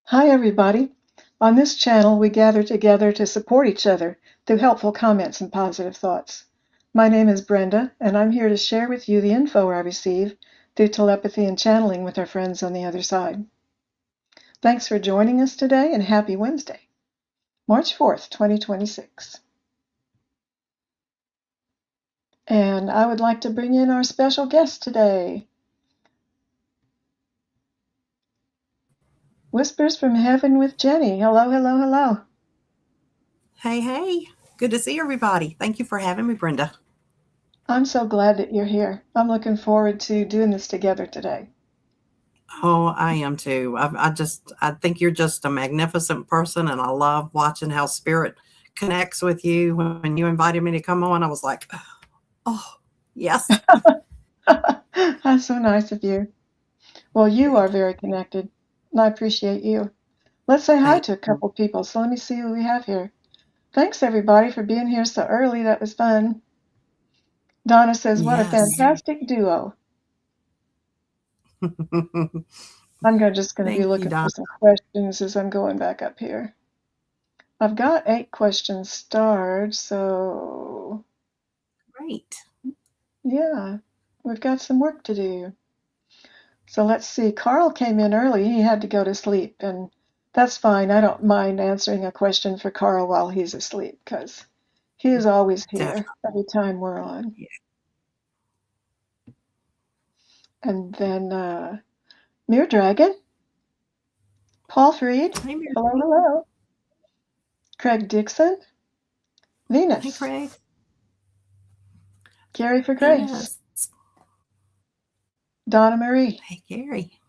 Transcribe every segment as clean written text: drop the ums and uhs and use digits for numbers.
Hi, everybody. On this channel, we gather together to support each other through helpful comments and positive thoughts. My name is Brenda, and I'm here to share with you the info I receive through telepathy and channeling with our friends on the other side. Thanks for joining us today, and happy Wednesday, March 4th, 2026. And I would like to bring in our special guest today, Whispers from Heaven with Jenny. Hello, hello, hello. Hey, hey. Good to see everybody. Thank you for having me, Brenda. I'm so glad that you're here. I'm looking forward to doing this together today. Oh, I am too. I think you're just a magnificent person, and I love watching how spirit connects with you. When you invited me to come on, I was like, oh, yes. That's so nice of you. Well, you are very connected, and I appreciate you. Let's say hi Thank to a you. couple people. So let me see who we have here. Thanks, everybody, for being here so early. That was fun. Donna says, what a Yes. fantastic duo. Just going to be Thank you, looking for Don. some questions as I'm going back up here. I've got 8 questions starred, so Great. yeah, we've got some work to do. So let's see. Carl came in early. He had to go to sleep, and that's fine. I don't mind answering a question for Carl while he's asleep because he is always here Definitely. every time we're on. And then Mere Dragon, Paul Freed, Hey, Mary. hello, hello. Craig Dixon, Hey, Venus, Craig. Gary for Grace, Venus. Donna Marie, Hey, Gary.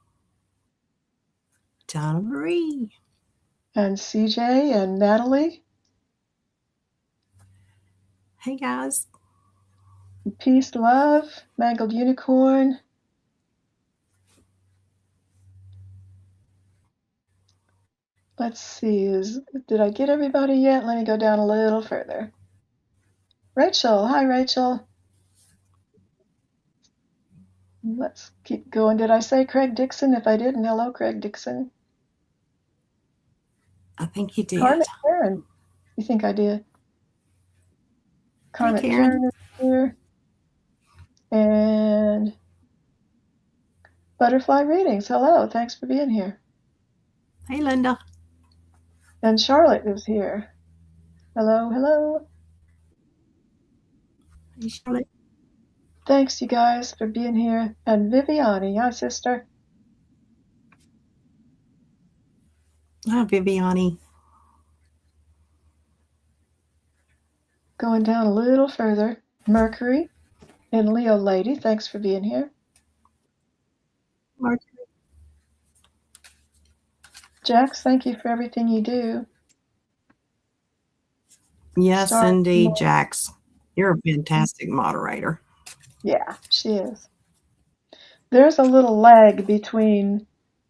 Donna Marie. and CJ and Natalie, Hey, guys. Peace, Love, Mangled Unicorn. Let's see, did I get everybody yet? Let me go down a little further. Rachel, hi Rachel. Let's keep going. Did I say Craig Dixon? If I didn't, hello, Craig Dixon. I think you did. Carmen Karen. You think I did? Hey, Carmen Karen. Karen is here. And Butterfly Readings. Hello. Thanks for being here. Hey, Linda. And Charlotte is here. Hello, hello. Hey, Charlotte. Thanks, you guys, for being here. And Viviani. Hi, sister. Hi, Viviani. Going down a little further. Mercury and Leo Lady. Thanks for being here. Mark. Jax, thank you for everything you do. Yes, Star. indeed, Jax. You're a fantastic moderator. Yeah, she is. There's a little lag between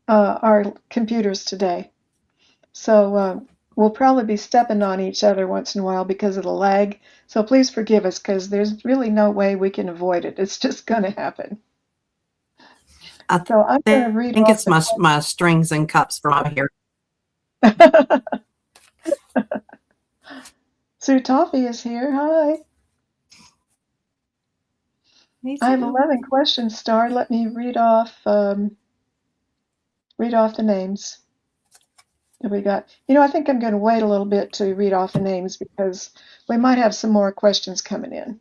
our computers today. So we'll probably be stepping on each other once in a while because of the lag. So please forgive us because there's really no way we can avoid it. It's just going to happen. I So I'm going to read think off it's my strings and cups from out here. the. Sue Toffee is here. Hi. Me I have too. 11 questions starred. Let me read off the names that we got. I think I'm going to wait a little bit to read off the names because we might have some more questions coming in.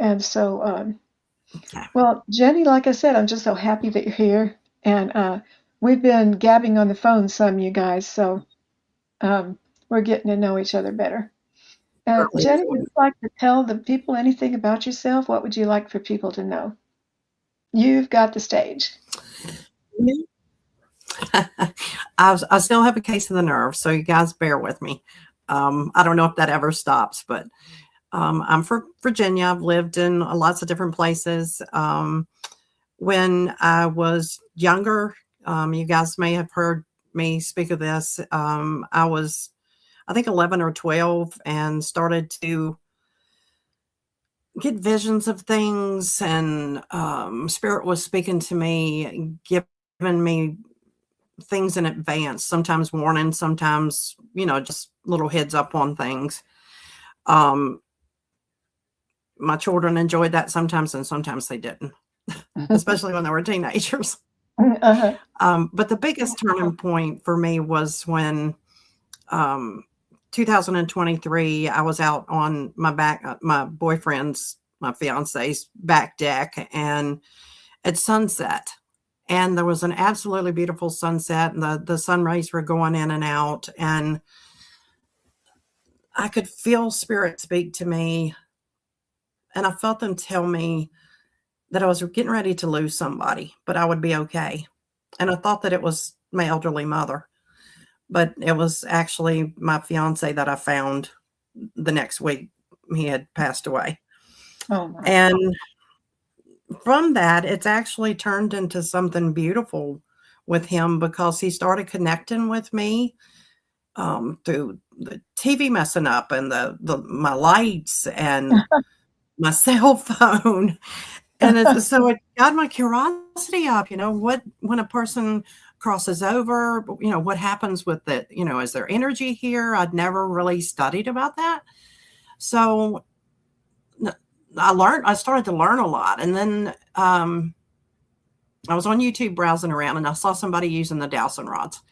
And so, Okay. well, Jenny, like I said, I'm just so happy that you're here. And we've been gabbing on the phone some, you guys, so we're getting to know each other better. Early Jenny, would morning. you like to tell the people anything about yourself? What would you like for people to know? You've got the stage. I still have a case of the nerves, so you guys bear with me. I don't know if that ever stops, but I'm from Virginia. I've lived in lots of different places. When I was younger, you guys may have heard me speak of this. I was, I think, 11 or 12 and started to get visions of things, and spirit was speaking to me, giving me things in advance, sometimes warning, sometimes, just little heads up on things. My children enjoyed that sometimes, and sometimes they didn't, especially when they were teenagers. Uh-huh. But the biggest turning point for me was when 2023, I was out on my fiance's back deck, and it's sunset. And there was an absolutely beautiful sunset, and the sun rays were going in and out, and I could feel spirit speak to me, and I felt them tell me that I was getting ready to lose somebody, but I would be okay. And I thought that it was my elderly mother, but it was actually my fiance that I found the next week. He had passed away. Oh my. And from that, it's actually turned into something beautiful with him, because he started connecting with me through the TV messing up, and my lights and my cell phone. And so it got my curiosity up, when a person crosses over, what happens with it? Is there energy here? I'd never really studied about that. So I started to learn a lot. And then I was on YouTube browsing around, and I saw somebody using the dowsing rods.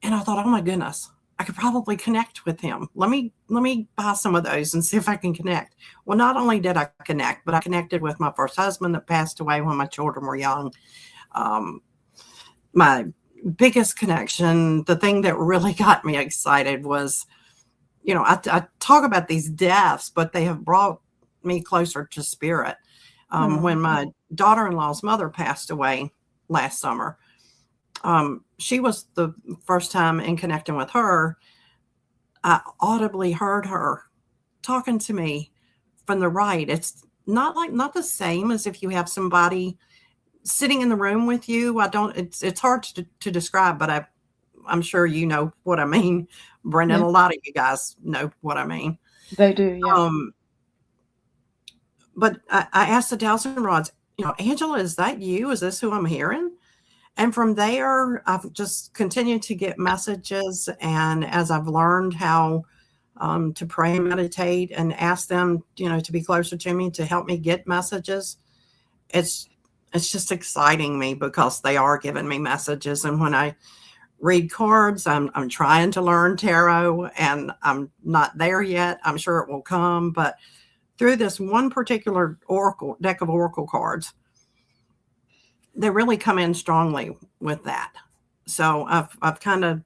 And I thought, oh my goodness, I could probably connect with him. Let me buy some of those and see if I can connect. Well, not only did I connect, but I connected with my first husband that passed away when my children were young. My biggest connection, the thing that really got me excited was, I talk about these deaths, but they have brought me closer to spirit. When my daughter-in-law's mother passed away last summer, she was the first time in connecting with her. I audibly heard her talking to me from the right. It's not the same as if you have somebody sitting in the room with you. It's hard to describe, but I'm sure you know what I mean, Brenda. Yeah. A lot of you guys know what I mean. They do, yeah. But I asked the dowsing rods, Angela, is that you? Is this who I'm hearing? And from there, I've just continued to get messages. And as I've learned how to pray and meditate and ask them, to be closer to me, to help me get messages, it's just exciting me, because they are giving me messages. And when I read cards, I'm trying to learn tarot, and I'm not there yet. I'm sure it will come. But through this one particular deck of oracle cards, they really come in strongly with that. So I've kind of,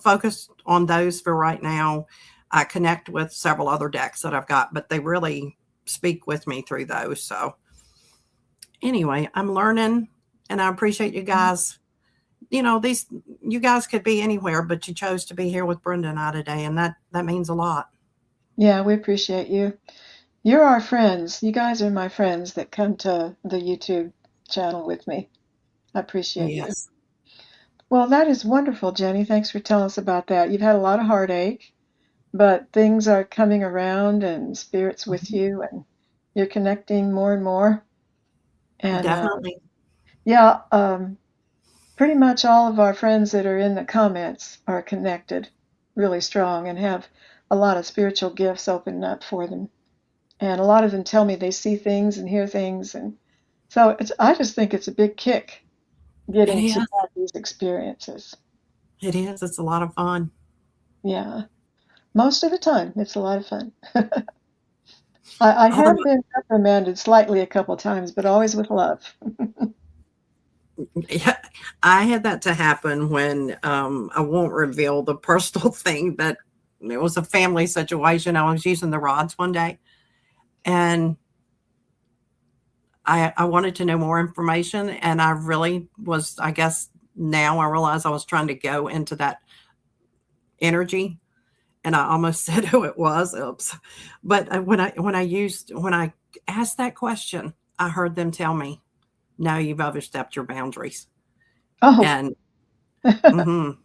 focused on those for right now. I connect with several other decks that I've got, but they really speak with me through those. So anyway, I'm learning, and I appreciate you guys. You guys could be anywhere, but you chose to be here with Brenda and I today, and that means a lot. Yeah, we appreciate you. You're our friends. You guys are my friends that come to the YouTube channel with me. I appreciate you. Well, that is wonderful, Jenny. Thanks for telling us about that. You've had a lot of heartache, but things are coming around, and spirit's with you, and you're connecting more and more. And Definitely. pretty much all of our friends that are in the comments are connected really strong and have a lot of spiritual gifts opened up for them. And a lot of them tell me they see things and hear things. And so I just think it's a big kick getting to have these experiences. It is. It's a lot of fun. Yeah. Most of the time, it's a lot of fun. I have been reprimanded slightly a couple times, but always with love. Yeah, I had that to happen when I won't reveal the personal thing, but it was a family situation. I was using the rods one day, and I wanted to know more information, and I really was, I guess now I realize I was trying to go into that energy, and I almost said who it was. Oops. But when I asked that question, I heard them tell me, no, you've overstepped your boundaries. Oh. And so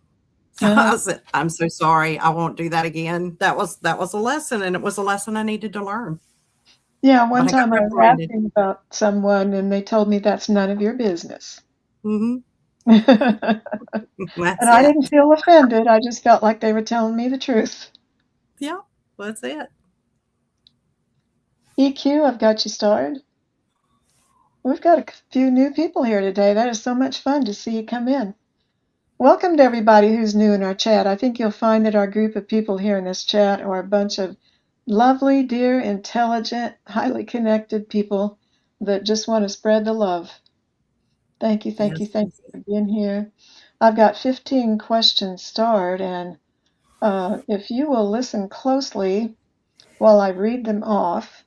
I said, I'm so sorry. I won't do that again. That was a lesson, and it was a lesson I needed to learn. Yeah, one time I was asking about someone, and they told me that's none of your business. Mm-hmm. And That's I it. didn't feel offended. I just felt like they were telling me the truth. Yeah, that's it. EQ, I've got you started. We've got a few new people here today. That is so much fun to see you come in. Welcome to everybody who's new in our chat. I think you'll find that our group of people here in this chat are a bunch of lovely, dear, intelligent, highly connected people that just want to spread the love. Thank you, thank you, Yes. thank you for being here. I've got 15 questions starred, and if you will listen closely while I read them off,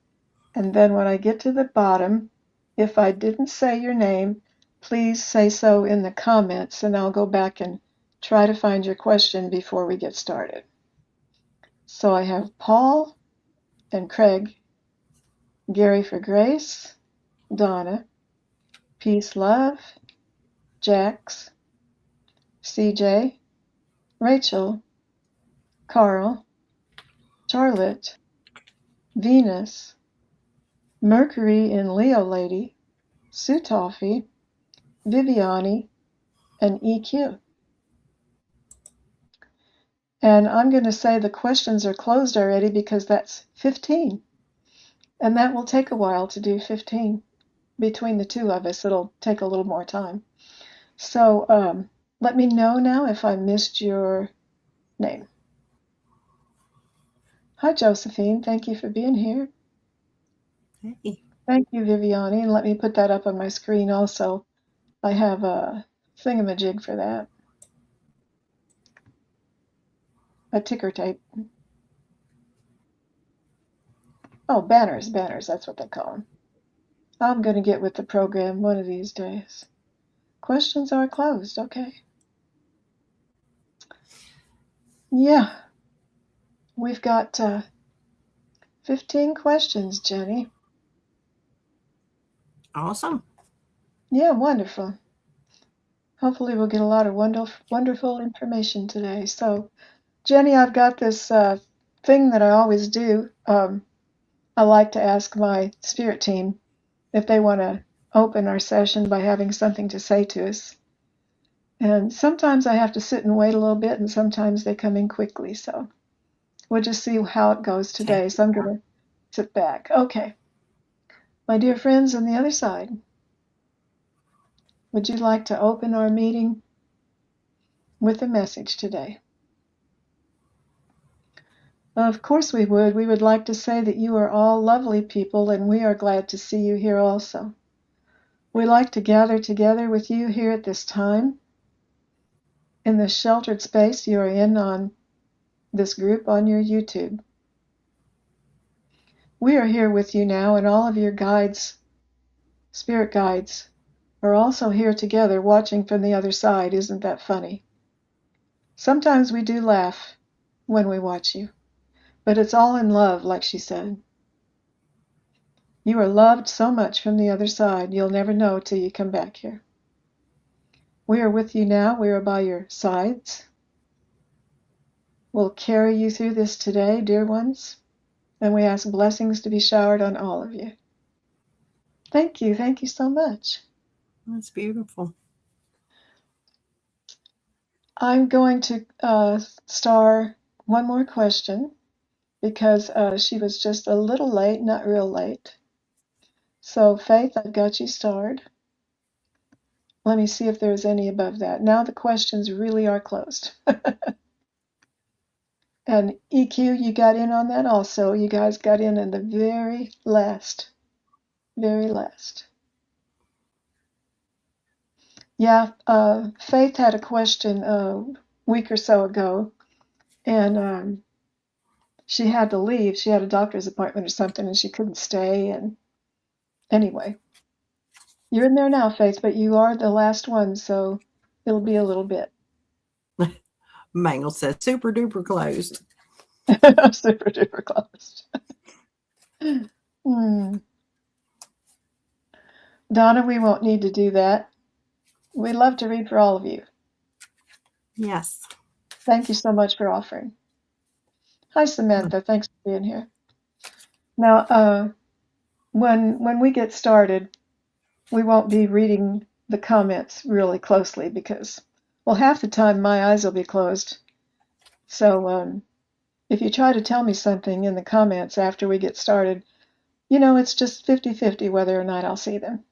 and then when I get to the bottom, if I didn't say your name, please say so in the comments, and I'll go back and try to find your question before we get started. So I have Paul and Craig, Gary for Grace, Donna, Peace Love, Jax, CJ, Rachel, Carl, Charlotte, Venus, Mercury in Leo Lady, Sue Toffee, Viviani, and EQ. And I'm going to say the questions are closed already because that's 15. And that will take a while to do 15. Between the two of us, it'll take a little more time. So let me know now if I missed your name. Hi, Josephine. Thank you for being here. Hey. Thank you, Viviani. And let me put that up on my screen also. I have a thingamajig for that. A ticker tape. Oh, banners, that's what they call them. I'm going to get with the program one of these days. Questions are closed, okay. Yeah, we've got 15 questions, Jenny. Awesome. Yeah, wonderful. Hopefully we'll get a lot of wonderful information today. So, Jenny, I've got this thing that I always do. I like to ask my spirit team if they want to open our session by having something to say to us. And sometimes I have to sit and wait a little bit, and sometimes they come in quickly. So we'll just see how it goes today. So I'm going to sit back. Okay. My dear friends on the other side, would you like to open our meeting with a message today? Of course we would. We would like to say that you are all lovely people, and we are glad to see you here also. We like to gather together with you here at this time in the sheltered space you are in on this group on your YouTube. We are here with you now, and all of your guides, spirit guides, are also here together watching from the other side. Isn't that funny? Sometimes we do laugh when we watch you, but it's all in love, like she said. You are loved so much from the other side, you'll never know till you come back here. We are with you now. We are by your sides. We'll carry you through this today, dear ones, and we ask blessings to be showered on all of you. Thank you. Thank you so much. That's beautiful. I'm going to star one more question because she was just a little late, not real late. So, Faith, I've got you starred. Let me see if there's any above that. Now the questions really are closed. And EQ, you got in on that also. You guys got in the very last. Very last. Yeah, Faith had a question a week or so ago, and she had to leave. She had a doctor's appointment or something, and she couldn't stay. And anyway, you're in there now, Faith, but you are the last one, so it'll be a little bit. Mangle says super duper closed. Super duper closed. Donna, we won't need to do that. We'd love to read for all of you. Yes. Thank you so much for offering. Hi, Samantha. Thanks for being here. Now, when we get started, we won't be reading the comments really closely because, well, half the time my eyes will be closed. So if you try to tell me something in the comments after we get started, it's just 50-50 whether or not I'll see them.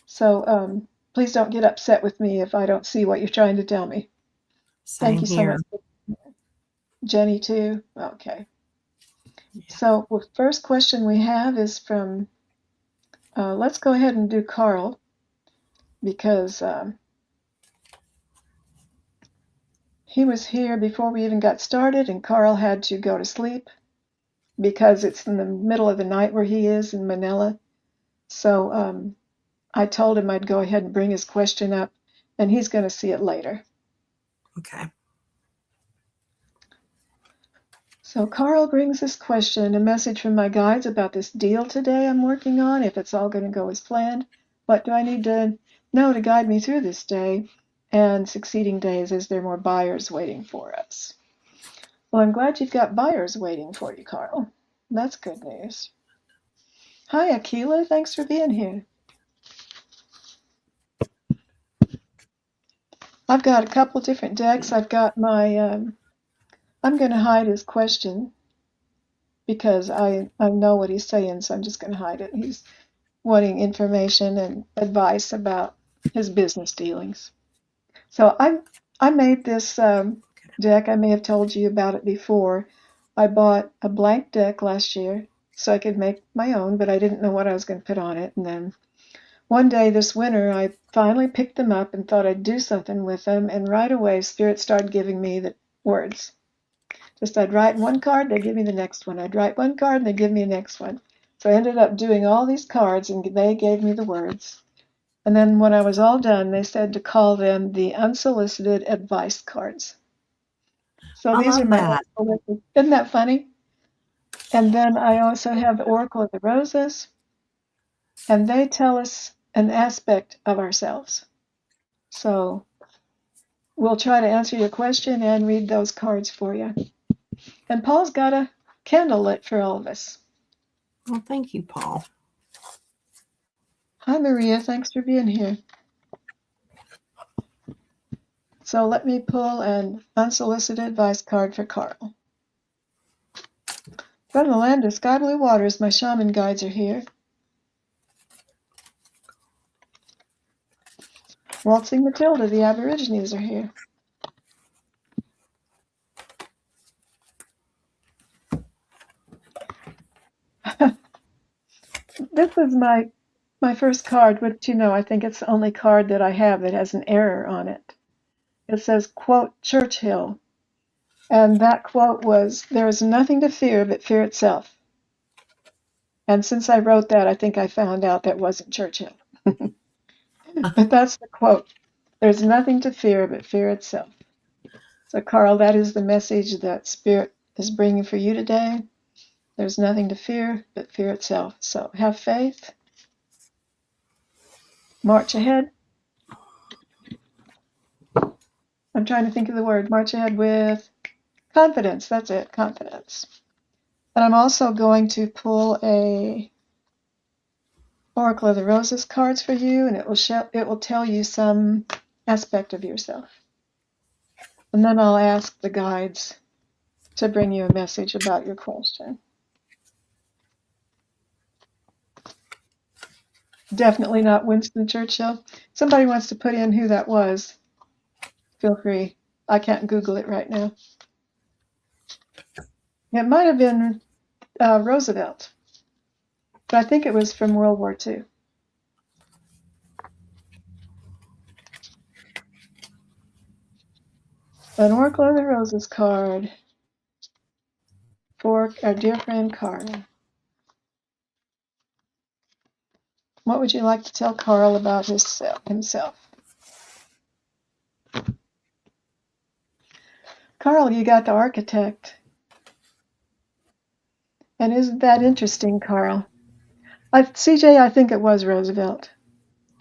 So please don't get upset with me if I don't see what you're trying to tell me. Thank you so much. Jenny, too? Okay. Yeah. So the first question we have is from, let's go ahead and do Carl, because he was here before we even got started, and Carl had to go to sleep because it's in the middle of the night where he is in Manila. So I told him I'd go ahead and bring his question up, and he's going to see it later. Okay. So Carl brings this question, a message from my guides about this deal today I'm working on, if it's all going to go as planned. What do I need to know to guide me through this day and succeeding days? Is there more buyers waiting for us? Well, I'm glad you've got buyers waiting for you, Carl. That's good news. Hi, Akila. Thanks for being here. I've got a couple different decks. I've got my, I'm going to hide his question because I know what he's saying, so I'm just going to hide it. He's wanting information and advice about his business dealings. So I made this deck. I may have told you about it before. I bought a blank deck last year so I could make my own, but I didn't know what I was going to put on it. And then one day this winter, I finally picked them up and thought I'd do something with them. And right away, Spirit started giving me the words. Just I'd write one card, they'd give me the next one. I'd write one card, and they'd give me the next one. So I ended up doing all these cards, and they gave me the words. And then when I was all done, they said to call them the unsolicited advice cards. So these are my unsolicited. Isn't that funny? And then I also have the Oracle of the Roses, and they tell us an aspect of ourselves. So we'll try to answer your question and read those cards for you. And Paul's got a candle lit for all of us. Well, thank you, Paul. Hi, Maria. Thanks for being here. So let me pull an unsolicited advice card for Carl. From the land of sky blue waters, my shaman guides are here. Waltzing Matilda, the Aborigines are here. This is my first card, which, I think it's the only card that I have that has an error on it. It says, quote, Churchill. And that quote was, there is nothing to fear but fear itself. And since I wrote that, I think I found out that wasn't Churchill. But that's the quote. There's nothing to fear but fear itself. So, Carl, that is the message that Spirit is bringing for you today. There's nothing to fear but fear itself. So have faith. March ahead. I'm trying to think of the word. March ahead with confidence. That's it, confidence. And I'm also going to pull a Oracle of the Roses cards for you, and it will tell you some aspect of yourself. And then I'll ask the guides to bring you a message about your question. Definitely not Winston Churchill. Somebody wants to put in who that was. Feel free. I can't Google it right now. It might have been Roosevelt, but I think it was from World War II. An Oracle of the Roses card for our dear friend Carl. What would you like to tell Carl about himself? Carl, you got the Architect. And isn't that interesting, Carl? CJ, I think it was Roosevelt.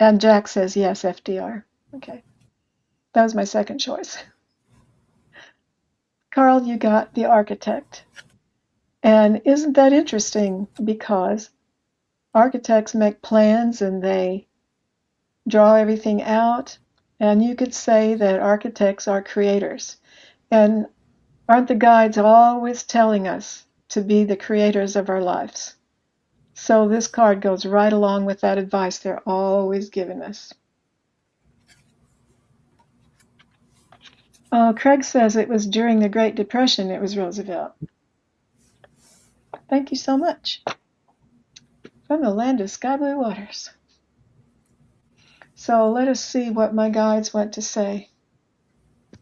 And Jack says yes, FDR. Okay. That was my second choice. Carl, you got the Architect. And isn't that interesting? Because architects make plans and they draw everything out. And you could say that architects are creators. And aren't the guides always telling us to be the creators of our lives? So this card goes right along with that advice they're always giving us. Craig says it was during the Great Depression it was Roosevelt. Thank you so much. From the land of sky blue waters. So let us see what my guides want to say.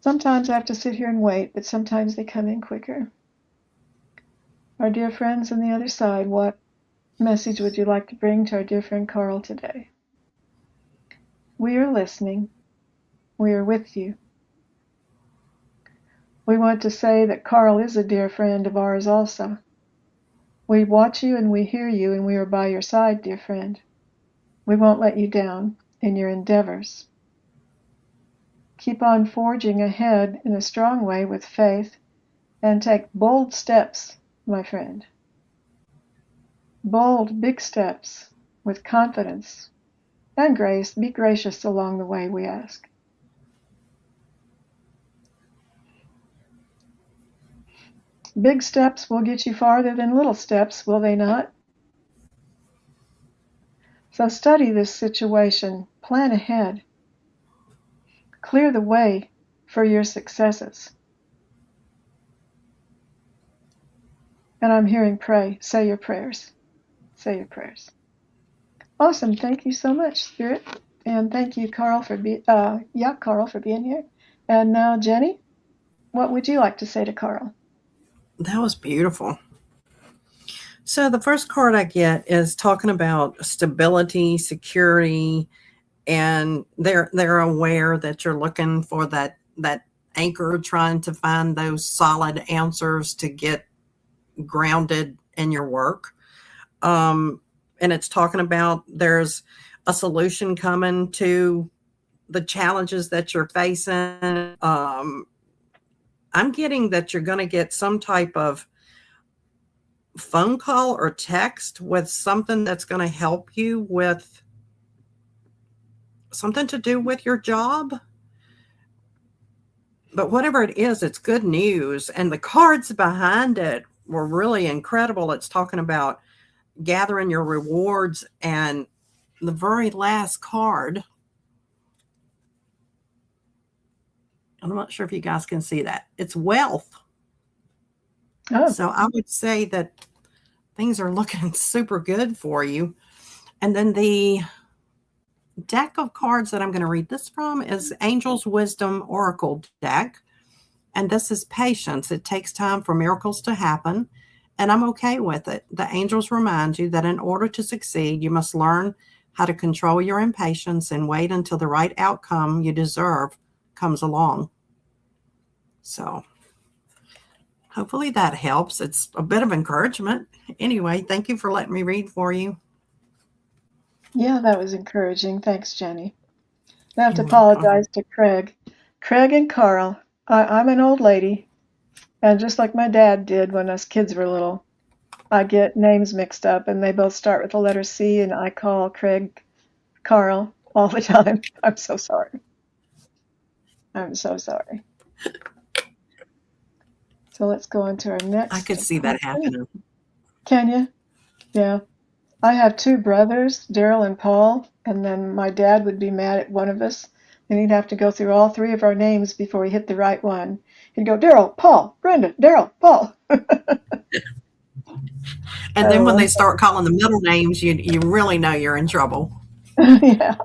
Sometimes I have to sit here and wait, but sometimes they come in quicker. Our dear friends on the other side, what message would you like to bring to our dear friend Carl today? We are listening. We are with you. We want to say that Carl is a dear friend of ours also. We watch you and we hear you, and we are by your side, dear friend. We won't let you down in your endeavors. Keep on forging ahead in a strong way with faith, and take bold steps, my friend. Bold, big steps with confidence and grace. Be gracious along the way, we ask. Big steps will get you farther than little steps, will they not? So study this situation, plan ahead, clear the way for your successes. And I'm hearing pray. Say your prayers. Say your prayers. Awesome. Thank you so much, Spirit. And thank you, Carl, for being here. And now, Jenny, what would you like to say to Carl? That was beautiful. So the first card I get is talking about stability, security, and they're aware that you're looking for that anchor, trying to find those solid answers to get grounded in your work. And it's talking about there's a solution coming to the challenges that you're facing. I'm getting that you're going to get some type of phone call or text with something that's going to help you with something to do with your job. But whatever it is, it's good news. And the cards behind it were really incredible. It's talking about gathering your rewards. And the very last card, I'm not sure if you guys can see that, it's wealth. Oh. So I would say that things are looking super good for you. And then the deck of cards that I'm going to read this from is Angel's Wisdom Oracle deck. And this is patience. It takes time for miracles to happen, and I'm okay with it. The angels remind you that in order to succeed, you must learn how to control your impatience and wait until the right outcome you deserve comes along. So hopefully that helps. It's a bit of encouragement. Anyway, thank you for letting me read for you. Yeah, that was encouraging. Thanks, Jenny. I have to apologize to Craig. Craig and Carl, I'm an old lady, and just like my dad did when us kids were little, I get names mixed up, and they both start with the letter C, and I call Craig Carl all the time. I'm so sorry. I'm so sorry. So let's go on to our next. I could see that happening. Can you? Yeah. I have two brothers, Daryl and Paul, and then my dad would be mad at one of us, and he'd have to go through all three of our names before he hit the right one. He'd go, Daryl, Paul, Brenda, Daryl, Paul. And then when they start calling the middle names, you really know you're in trouble. Yeah.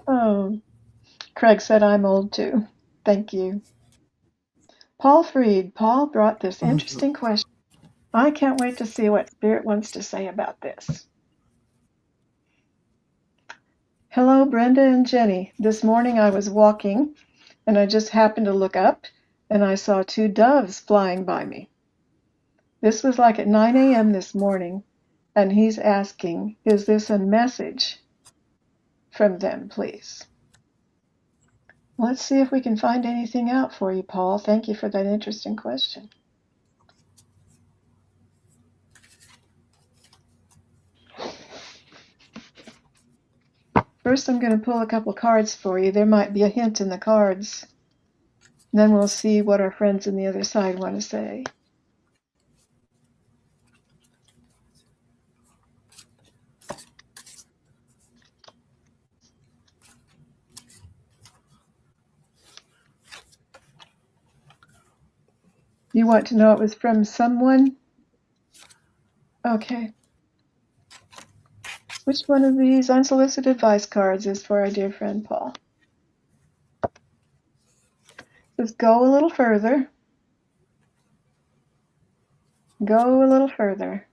Oh, Craig said I'm old too. Thank you. Paul Freed. Paul brought this interesting question. I can't wait to see what Spirit wants to say about this. Hello, Brenda and Jenny. This morning I was walking, and I just happened to look up, and I saw two doves flying by me. This was like at 9 a.m. this morning, and he's asking, is this a message from them, please? Let's see if we can find anything out for you, Paul. Thank you for that interesting question. First, I'm going to pull a couple cards for you. There might be a hint in the cards. Then we'll see what our friends on the other side want to say. You want to know it was from someone? Okay. Which one of these unsolicited advice cards is for our dear friend Paul? Just go a little further. Go a little further.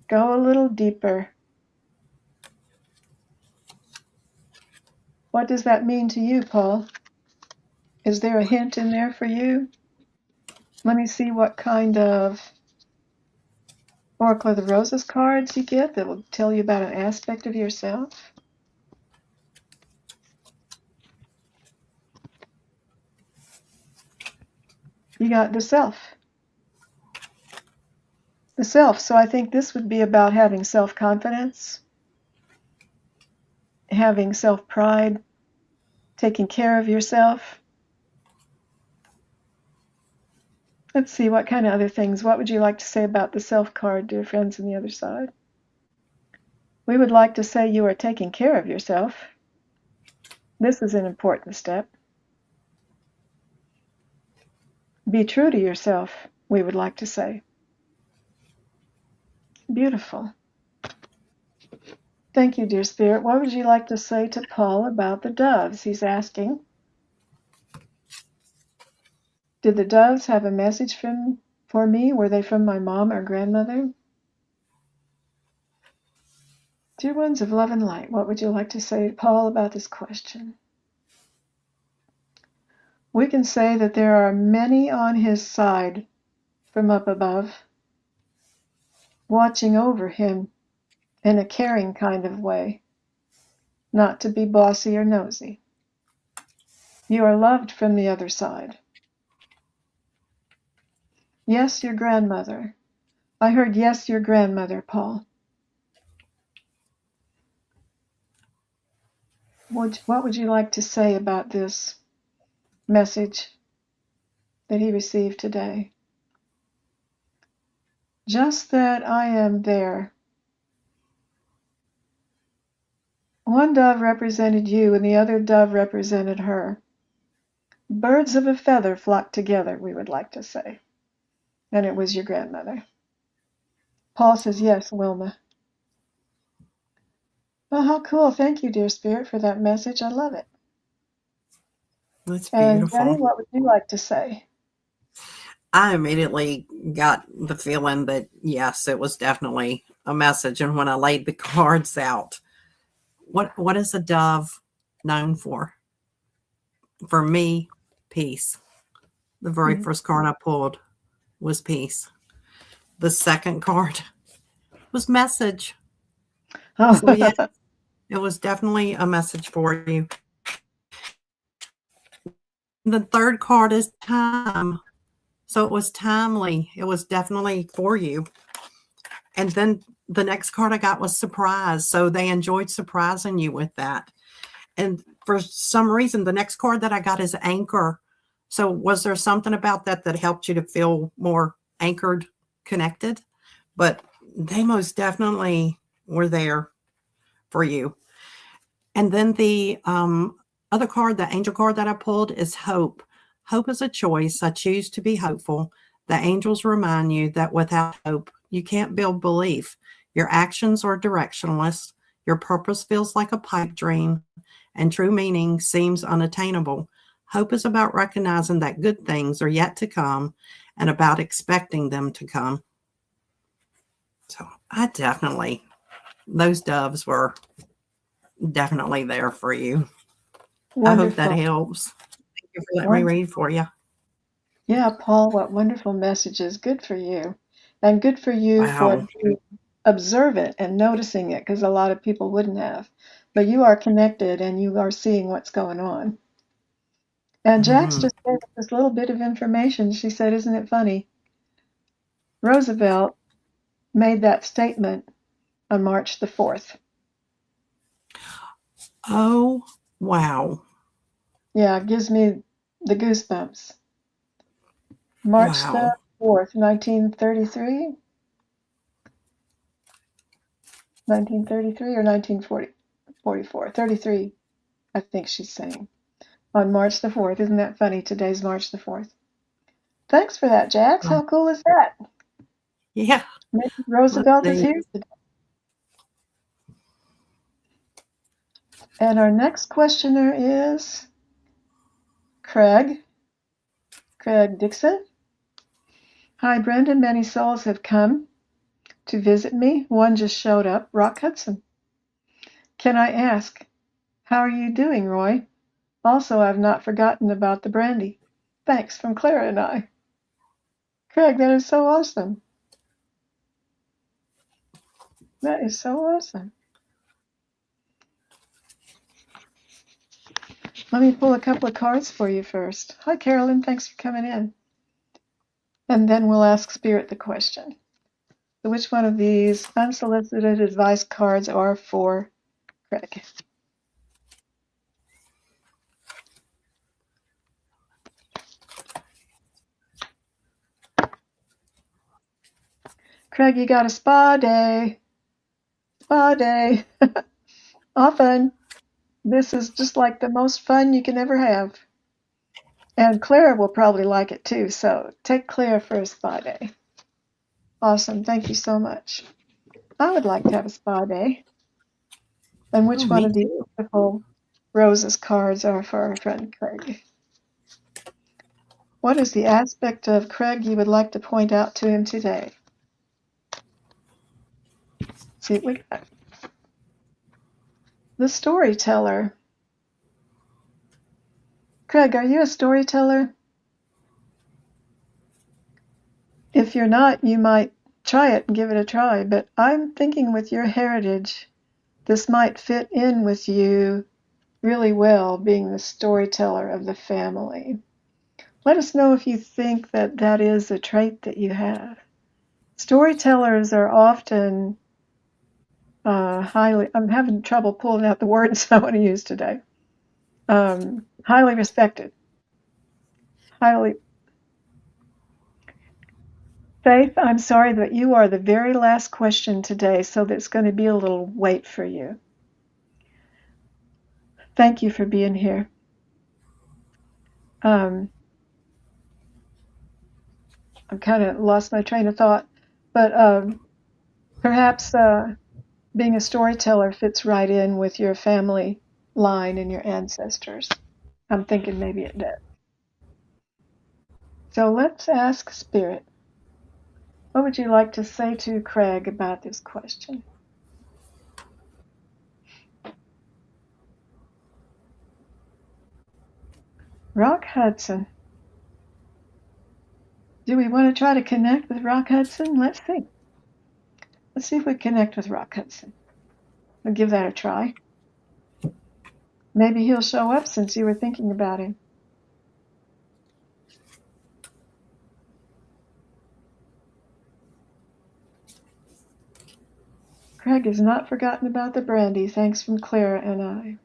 Go a little deeper. What does that mean to you, Paul? Is there a hint in there for you? Let me see what kind of Oracle of the Roses cards you get that will tell you about an aspect of yourself. You got the self. The self. So I think this would be about having self-confidence, having self-pride, taking care of yourself. Let's see, what kind of other things? What would you like to say about the self card, dear friends on the other side? We would like to say you are taking care of yourself. This is an important step. Be true to yourself, we would like to say. Beautiful. Thank you, dear Spirit. What would you like to say to Paul about the doves? He's asking. Did the doves have a message for me? Were they from my mom or grandmother? Dear ones of love and light, what would you like to say to Paul about this question? We can say that there are many on his side from up above, watching over him in a caring kind of way, not to be bossy or nosy. You are loved from the other side. Yes, your grandmother. I heard yes, your grandmother, Paul. What would you like to say about this message that he received today? Just that I am there. One dove represented you and the other dove represented her. Birds of a feather flocked together, we would like to say. And it was your grandmother. Paul says, yes, Wilma. Well, how cool. Thank you, dear Spirit, for that message. I love it. That's And Jenny, beautiful. what would you like to say? I immediately got the feeling that, yes, it was definitely a message. And when I laid the cards out, what is a dove known for? For me, peace. The very first card I pulled was peace. The second card was message. Oh. So, yeah, it was definitely a message for you. The third card is time. So it was timely. It was definitely for you. And then the next card I got was surprise. So they enjoyed surprising you with that. And for some reason, the next card that I got is anchor. So was there something about that that helped you to feel more anchored, connected? But they most definitely were there for you. And then the other card, the angel card that I pulled, is hope. Hope is a choice. I choose to be hopeful. The angels remind you that without hope, you can't build belief. Your actions are directionless. Your purpose feels like a pipe dream, and true meaning seems unattainable. Hope is about recognizing that good things are yet to come and about expecting them to come. So those doves were definitely there for you. Wonderful. I hope that helps. Thank you for letting me read for you. Yeah, Paul, what wonderful messages. Good for you. And good for you for Wow. being observant and noticing it, because a lot of people wouldn't have. But you are connected and you are seeing what's going on. And Jax just gave us this little bit of information. She said, isn't it funny? Roosevelt made that statement on March the 4th. Oh, wow. Yeah, it gives me the goosebumps. March the Wow. 4th, 1933? 1933 or 1944? 33, I think she's saying. On March the 4th. Isn't that funny? Today's March the 4th. Thanks for that, Jax. Um, How cool is that? yeah. Maybe Let's Roosevelt is see. here today. And our next questioner is Craig Dixon. Hi, Brenda. Many souls have come to visit me. One just showed up, Rock Hudson. Can I ask, how are you doing, Roy? Also, I've not forgotten about the brandy. Thanks from Clara and I. Craig, that is so awesome. That is so awesome. Let me pull a couple of cards for you first. Hi, Carolyn. Thanks for coming in. And then we'll ask Spirit the question. So which one of these unsolicited advice cards are for Craig? Craig, you got a spa day. Spa day. Often, this is just like the most fun you can ever have. And Clara will probably like it too, so take Clara for a spa day. Awesome. Thank you so much. I would like to have a spa day. And Oh, which one me of these too. beautiful roses cards are for our friend Craig? What is the aspect of Craig you would like to point out to him today? See what we got. The storyteller. Craig, are you a storyteller? If you're not, you might try it and give it a try. But I'm thinking with your heritage, this might fit in with you really well, being the storyteller of the family. Let us know if you think that that is a trait that you have. Storytellers are often I'm having trouble pulling out the words I want to use today. Highly respected. Highly. Faith, I'm sorry that you are the very last question today, so there's going to be a little wait for you. Thank you for being here. I've kind of lost my train of thought, but perhaps being a storyteller fits right in with your family line and your ancestors. I'm thinking maybe it does. So let's ask Spirit. What would you like to say to Craig about this question? Rock Hudson. Do we want to try to connect with Rock Hudson? Let's see. Let's see if we connect with Rock Hudson. We'll give that a try. Maybe he'll show up since you were thinking about him. Craig has not forgotten about the brandy, thanks from Clara and I.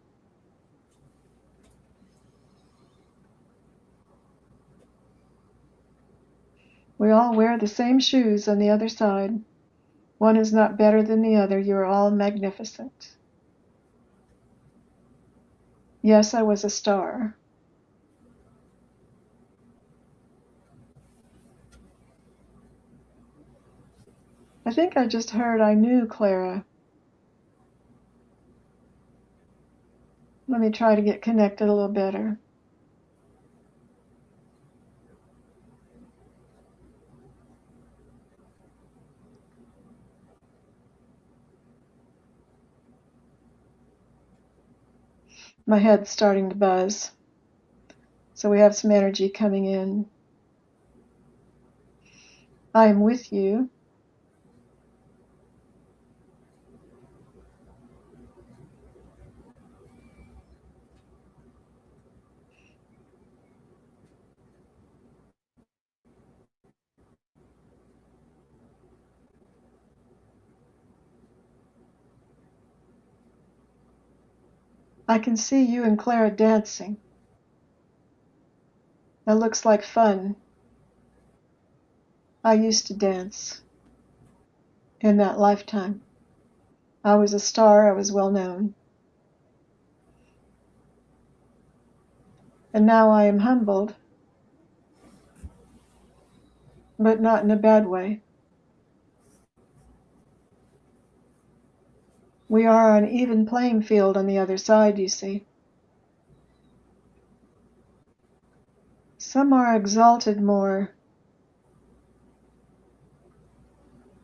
We all wear the same shoes on the other side. One is not better than the other. You are all magnificent. Yes, I was a star. I think I just heard I knew Clara. Let me try to get connected a little better. My head's starting to buzz. So we have some energy coming in. I am with you. I can see you and Clara dancing. That looks like fun. I used to dance in that lifetime. I was a star, I was well known. And now I am humbled, but not in a bad way. We are on an even playing field on the other side, you see. Some are exalted more,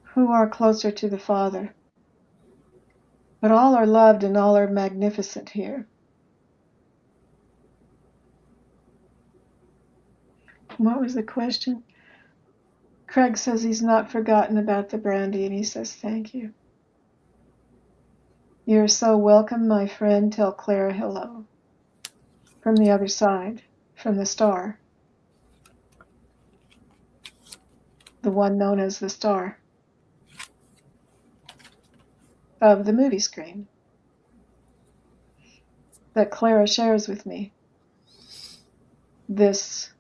who are closer to the Father. But all are loved and all are magnificent here. What was the question? Craig says he's not forgotten about the brandy, and he says thank you. You're so welcome, my friend. Tell Clara hello. From the other side, from the star. The one known as the star of the movie screen that Clara shares with me. This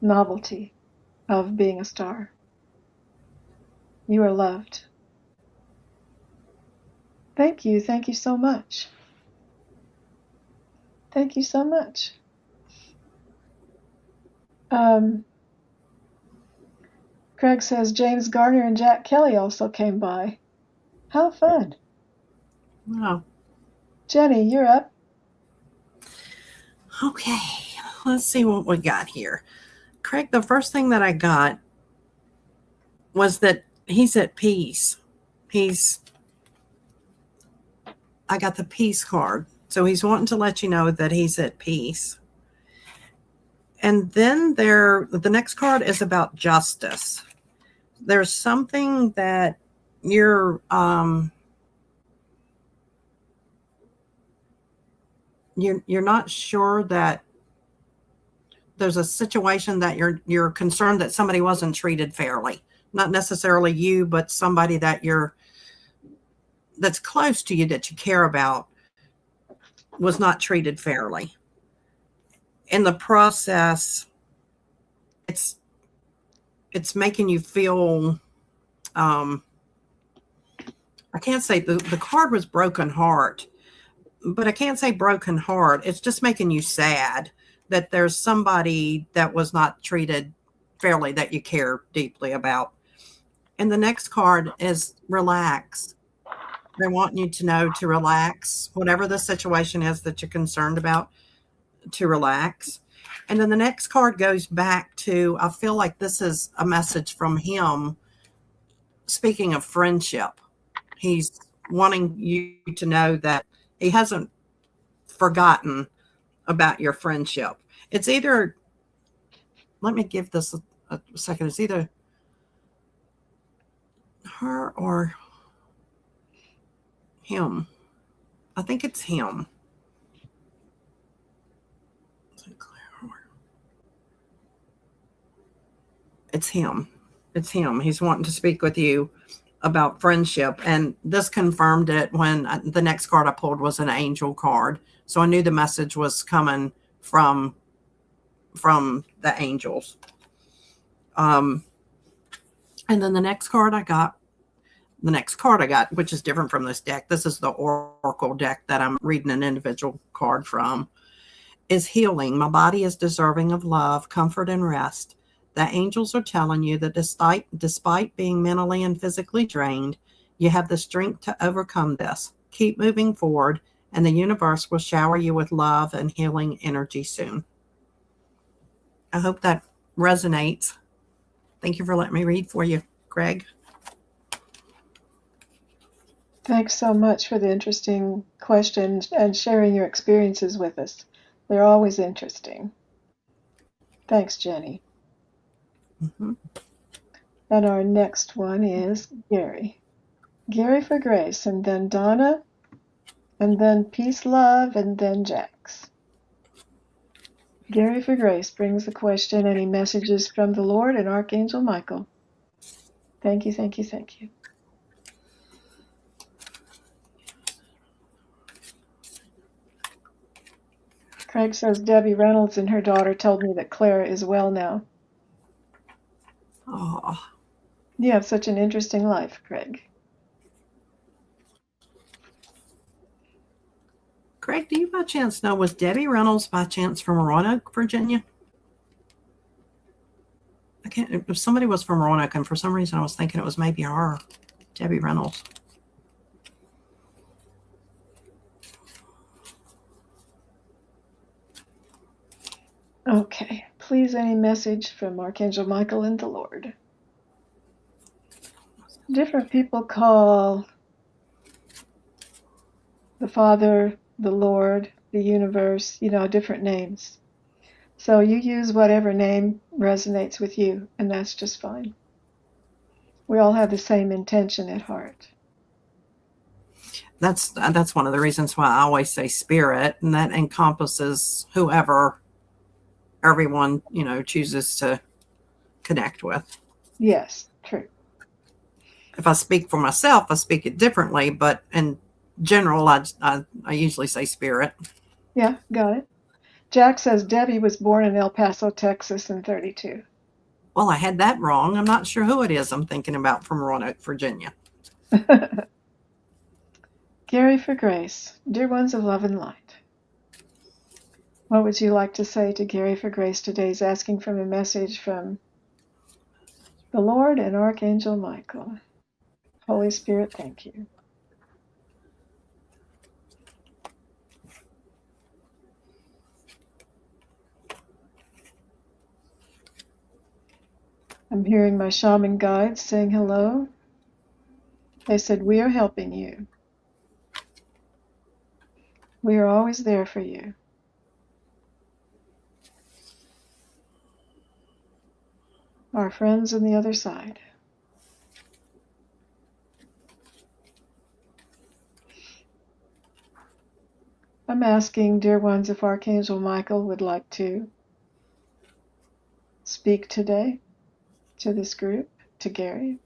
novelty of being a star. You are loved. Thank you so much. Thank you so much. Craig says James Garner and Jack Kelly also came by. How fun. Wow. Jenny, you're up. Okay, let's see what we got here. Craig, the first thing that I got was that he's at peace. I got the peace card. So he's wanting to let you know that he's at peace. And then the next card is about justice. There's something that you're not sure that there's a situation that you're concerned that somebody wasn't treated fairly. Not necessarily you, but somebody that's close to you that you care about was not treated fairly. In the process, it's making you feel I can't say the card was broken heart, but I can't say broken heart. It's just making you sad that there's somebody that was not treated fairly that you care deeply about. And the next card is relax. They want you to know to relax, whatever the situation is that you're concerned about, to relax. And then the next card goes back to, I feel like this is a message from him. Speaking of friendship, he's wanting you to know that he hasn't forgotten about your friendship. It's either, let me give this a second. It's either her or him. I think it's him. It's him. It's him. He's wanting to speak with you about friendship. And this confirmed it when the next card I pulled was an angel card. So I knew the message was coming from the angels. And then the next card I got, which is different from this deck, this is the Oracle deck that I'm reading an individual card from, is healing. My body is deserving of love, comfort, and rest. The angels are telling you that despite being mentally and physically drained, you have the strength to overcome this. Keep moving forward, and the universe will shower you with love and healing energy soon. I hope that resonates. Thank you for letting me read for you, Craig. Thanks so much for the interesting questions and sharing your experiences with us. They're always interesting. Thanks, Jenny. Mm-hmm. And our next one is Gary. Gary for Grace, and then Donna, and then Peace, Love, and then Jax. Gary for Grace brings the question, any messages from the Lord and Archangel Michael? Thank you, thank you, thank you. Craig says Debbie Reynolds and her daughter told me that Clara is well now. Oh, You have such an interesting life, Craig. Craig, do you by chance know, was Debbie Reynolds by chance from Roanoke, Virginia? I can't, if somebody was from Roanoke, and for some reason I was thinking it was maybe her, Debbie Reynolds. Okay, please, any message from Archangel Michael and the Lord. Different people call the Father, the Lord, the universe, different names. So you use whatever name resonates with you, and that's just fine. We all have the same intention at heart. That's one of the reasons why I always say spirit, and that encompasses whoever everyone, chooses to connect with. Yes, true. If I speak for myself, I speak it differently, but in general, I usually say spirit. Yeah, got it. Jack says Debbie was born in El Paso, Texas in 32. Well, I had that wrong. I'm not sure who it is I'm thinking about from Roanoke, Virginia. Gary for Grace, dear ones of love and light. What would you like to say to Gary for Grace today? He's asking for a message from the Lord and Archangel Michael. Holy Spirit, thank you. I'm hearing my shaman guides saying hello. They said, we are helping you. We are always there for you. Our friends on the other side. I'm asking, dear ones, if Archangel Michael would like to speak today to this group, to Gary.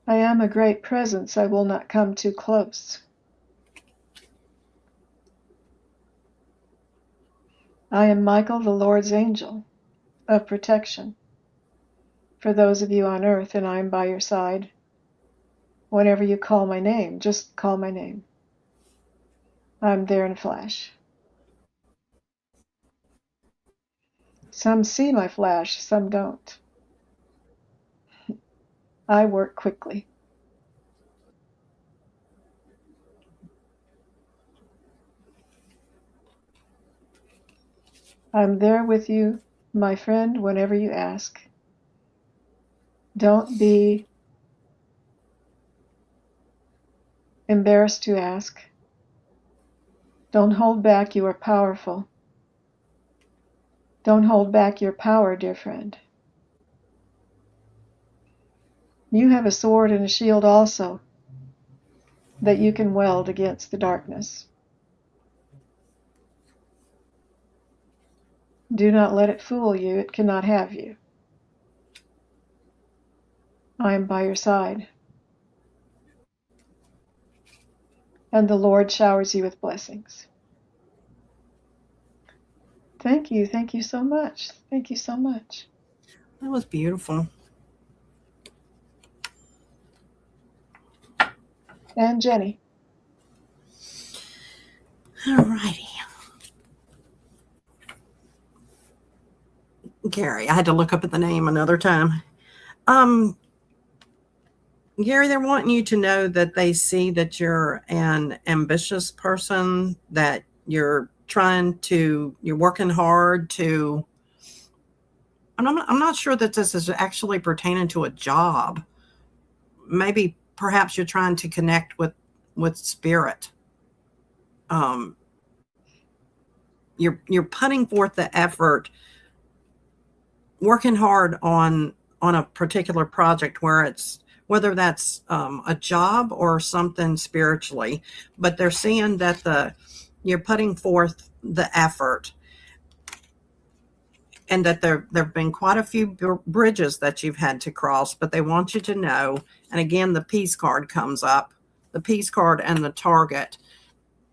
I am a great presence. I will not come too close. I am Michael, the Lord's angel of protection for those of you on earth, and I am by your side. Whenever you call my name, just call my name. I'm there in a flash. Some see my flash, some don't. I work quickly. I'm there with you, my friend, whenever you ask. Don't be embarrassed to ask. Don't hold back, you are powerful. Don't hold back your power, dear friend. You have a sword and a shield also that you can wield against the darkness. Do not let it fool you. It cannot have you. I am by your side. And the Lord showers you with blessings. Thank you. Thank you so much. Thank you so much. That was beautiful. And Jenny. All righty. Gary, I had to look up at the name another time. Gary, they're wanting you to know that they see that you're an ambitious person, that you're working hard to, I'm not sure that this is actually pertaining to a job. Maybe perhaps you're trying to connect with spirit. You're putting forth the effort, working hard on a particular project, whether that's a job or something spiritually, but they're seeing that you're putting forth the effort. and that there have been quite a few bridges that you've had to cross, but they want you to know. And again, the peace card comes up, the peace card and the target.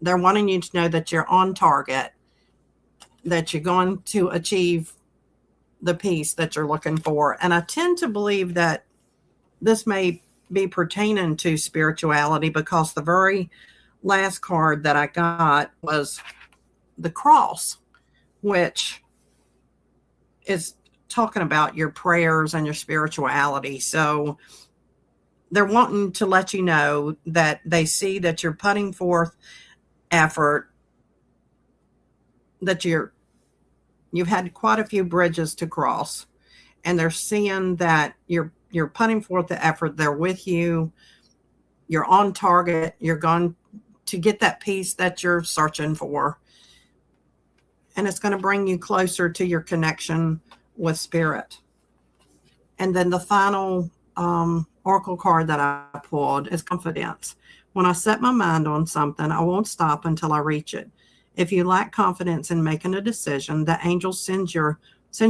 They're wanting you to know that you're on target, that you're going to achieve the peace that you're looking for. And I tend to believe that this may be pertaining to spirituality, because the very last card that I got was the cross, which is talking about your prayers and your spirituality. So they're wanting to let you know that they see that you're putting forth effort, that you've had quite a few bridges to cross, and they're seeing that you're putting forth the effort. They're with you. You're on target. You're going to get that peace that you're searching for. And it's going to bring you closer to your connection with spirit. And then the final oracle card that I pulled is confidence. When I set my mind on something, I won't stop until I reach it. If you lack confidence in making a decision, the angels send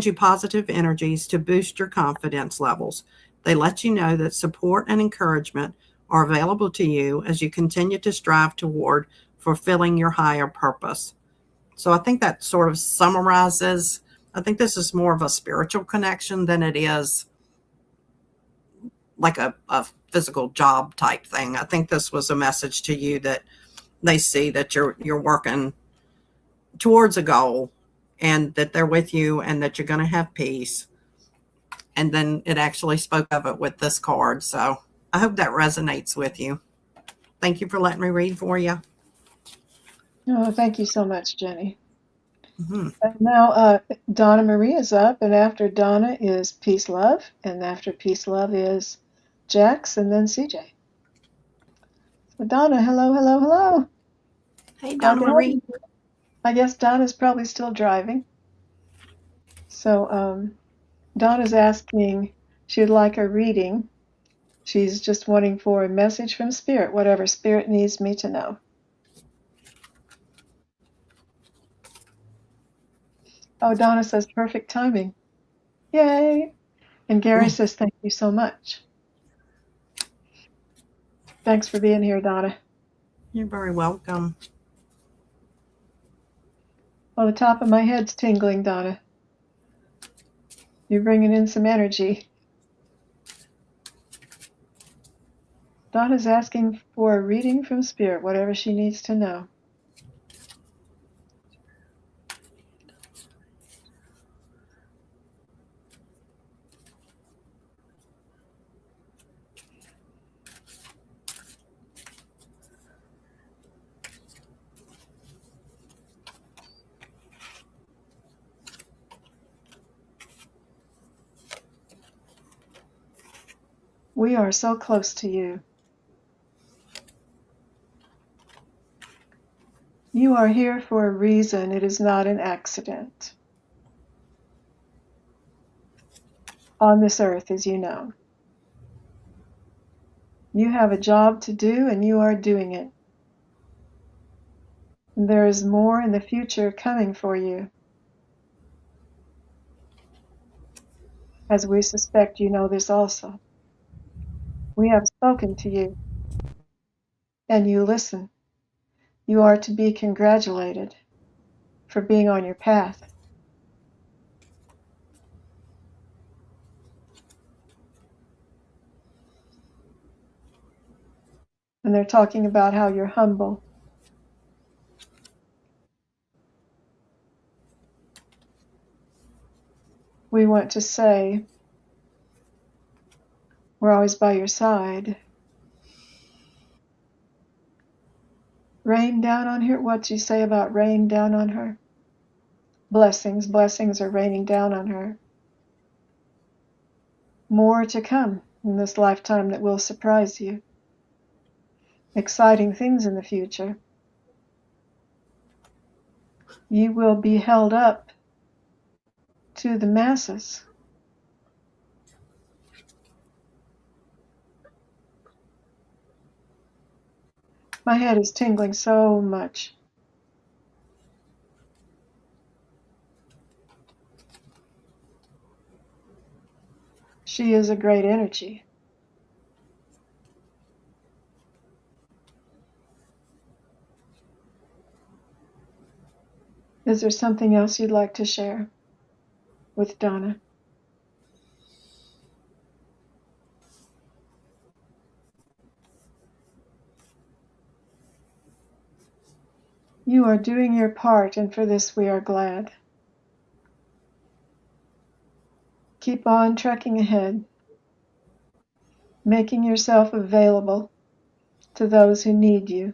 you positive energies to boost your confidence levels. They let you know that support and encouragement are available to you as you continue to strive toward fulfilling your higher purpose. So I think that sort of summarizes. I think this is more of a spiritual connection than it is like a physical job type thing. I think this was a message to you that they see that you're working towards a goal, and that they're with you, and that you're going to have peace. And then it actually spoke of it with this card. So I hope that resonates with you. Thank you for letting me read for you. Oh, thank you so much, Jenny. Mm-hmm. And now Donna Marie is up, and after Donna is Peace Love, and after Peace Love is Jax, and then CJ. So Donna, hello, hello, hello. Hey, Donna Marie. I guess Donna's probably still driving. So Donna's asking, she would like a reading. She's just wanting for a message from Spirit, whatever Spirit needs me to know. Oh, Donna says perfect timing. Yay! And Gary says thank you so much. Thanks for being here, Donna. You're very welcome. Well, the top of my head's tingling, Donna. You're bringing in some energy. Donna's asking for a reading from Spirit, whatever she needs to know. We are so close to you. You are here for a reason. It is not an accident. On this earth, as you know. You have a job to do, and you are doing it. And there is more in the future coming for you. As we suspect you know this also. We have spoken to you, and you listen. You are to be congratulated for being on your path. And they're talking about how you're humble. We want to say, we're always by your side. Rain down on her. What'd you say about rain down on her? Blessings. Blessings are raining down on her. More to come in this lifetime that will surprise you. Exciting things in the future. You will be held up to the masses. My head is tingling so much. She is a great energy. Is there something else you'd like to share with Donna? You are doing your part, and for this we are glad. Keep on trekking ahead, making yourself available to those who need you.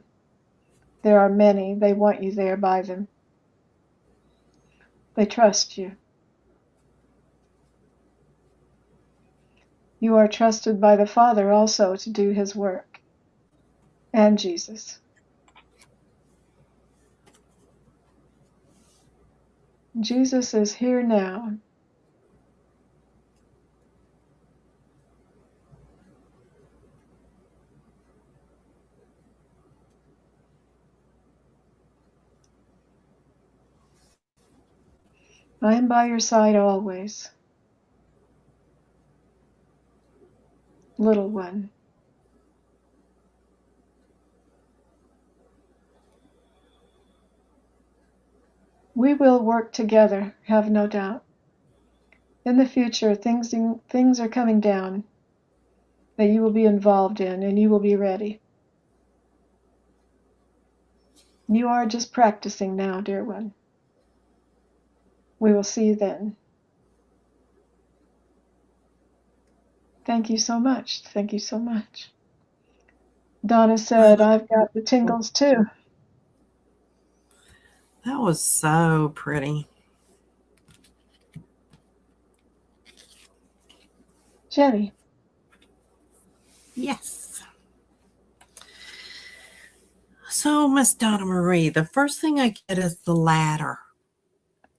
There are many. They want you there by them. They trust you. You are trusted by the Father also to do his work, and Jesus. Jesus is here now. I am by your side always. Little one. We will work together, have no doubt. In the future, things are coming down that you will be involved in, and you will be ready. You are just practicing now, dear one. We will see you then. Thank you so much. Thank you so much. Donna said, I've got the tingles too. That was so pretty. Jenny. Yes. So, Miss Donna Marie, the first thing I get is the ladder.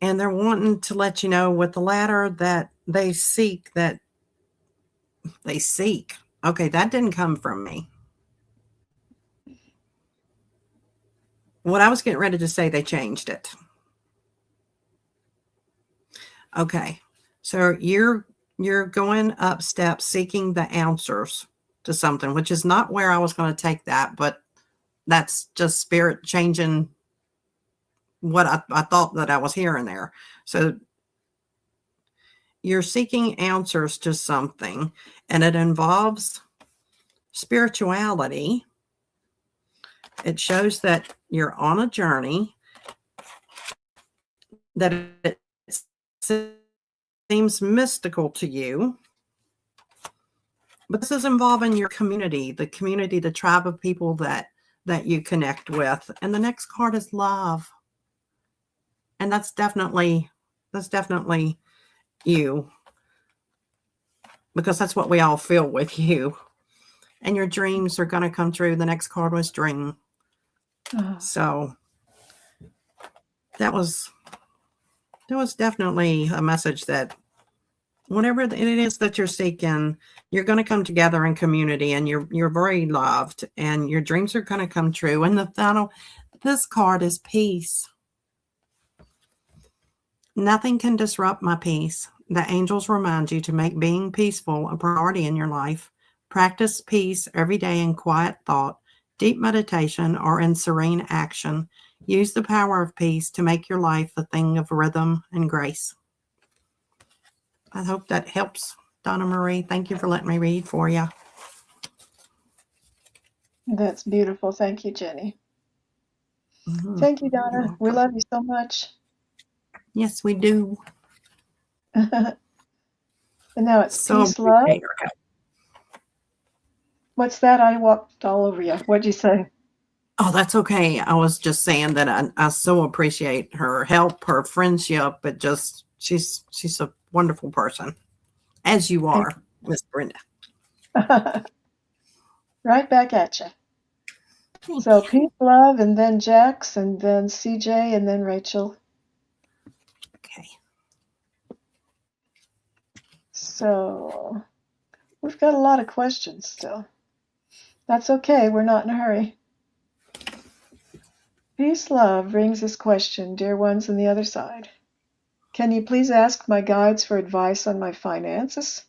And they're wanting to let you know with the ladder that they seek. Okay, that didn't come from me. What I was getting ready to say, they changed it. Okay, so you're going up steps seeking the answers to something, which is not where I was going to take that, but that's just spirit changing what I thought that I was hearing there. So you're seeking answers to something, and it involves spirituality. It shows that you're on a journey, that it seems mystical to you. But this is involving your community, the tribe of people that you connect with. And the next card is love. And that's definitely you, because that's what we all feel with you. And your dreams are going to come true. The next card was dream. Oh. So that was definitely a message that whatever it is that you're seeking, you're going to come together in community, and you're very loved, and your dreams are going to come true. And this card is peace. Nothing can disrupt my peace. The angels remind you to make being peaceful a priority in your life. Practice peace every day in quiet thought, deep meditation, or in serene action. Use the power of peace to make your life a thing of rhythm and grace. I hope that helps, Donna Marie. Thank you for letting me read for you. That's beautiful. Thank you, Jenny. Mm-hmm. Thank you, Donna. We love you so much. Yes, we do. And now it's peace, love. What's that? I walked all over you. What'd you say? Oh, that's okay. I was just saying that I so appreciate her help, her friendship, but just she's a wonderful person, as you are, Miss Brenda. Right back at you. So peace, love, and then Jax, and then CJ, and then Rachel. Okay. So we've got a lot of questions still. That's okay. We're not in a hurry. Peace, love brings this question, dear ones on the other side. Can you please ask my guides for advice on my finances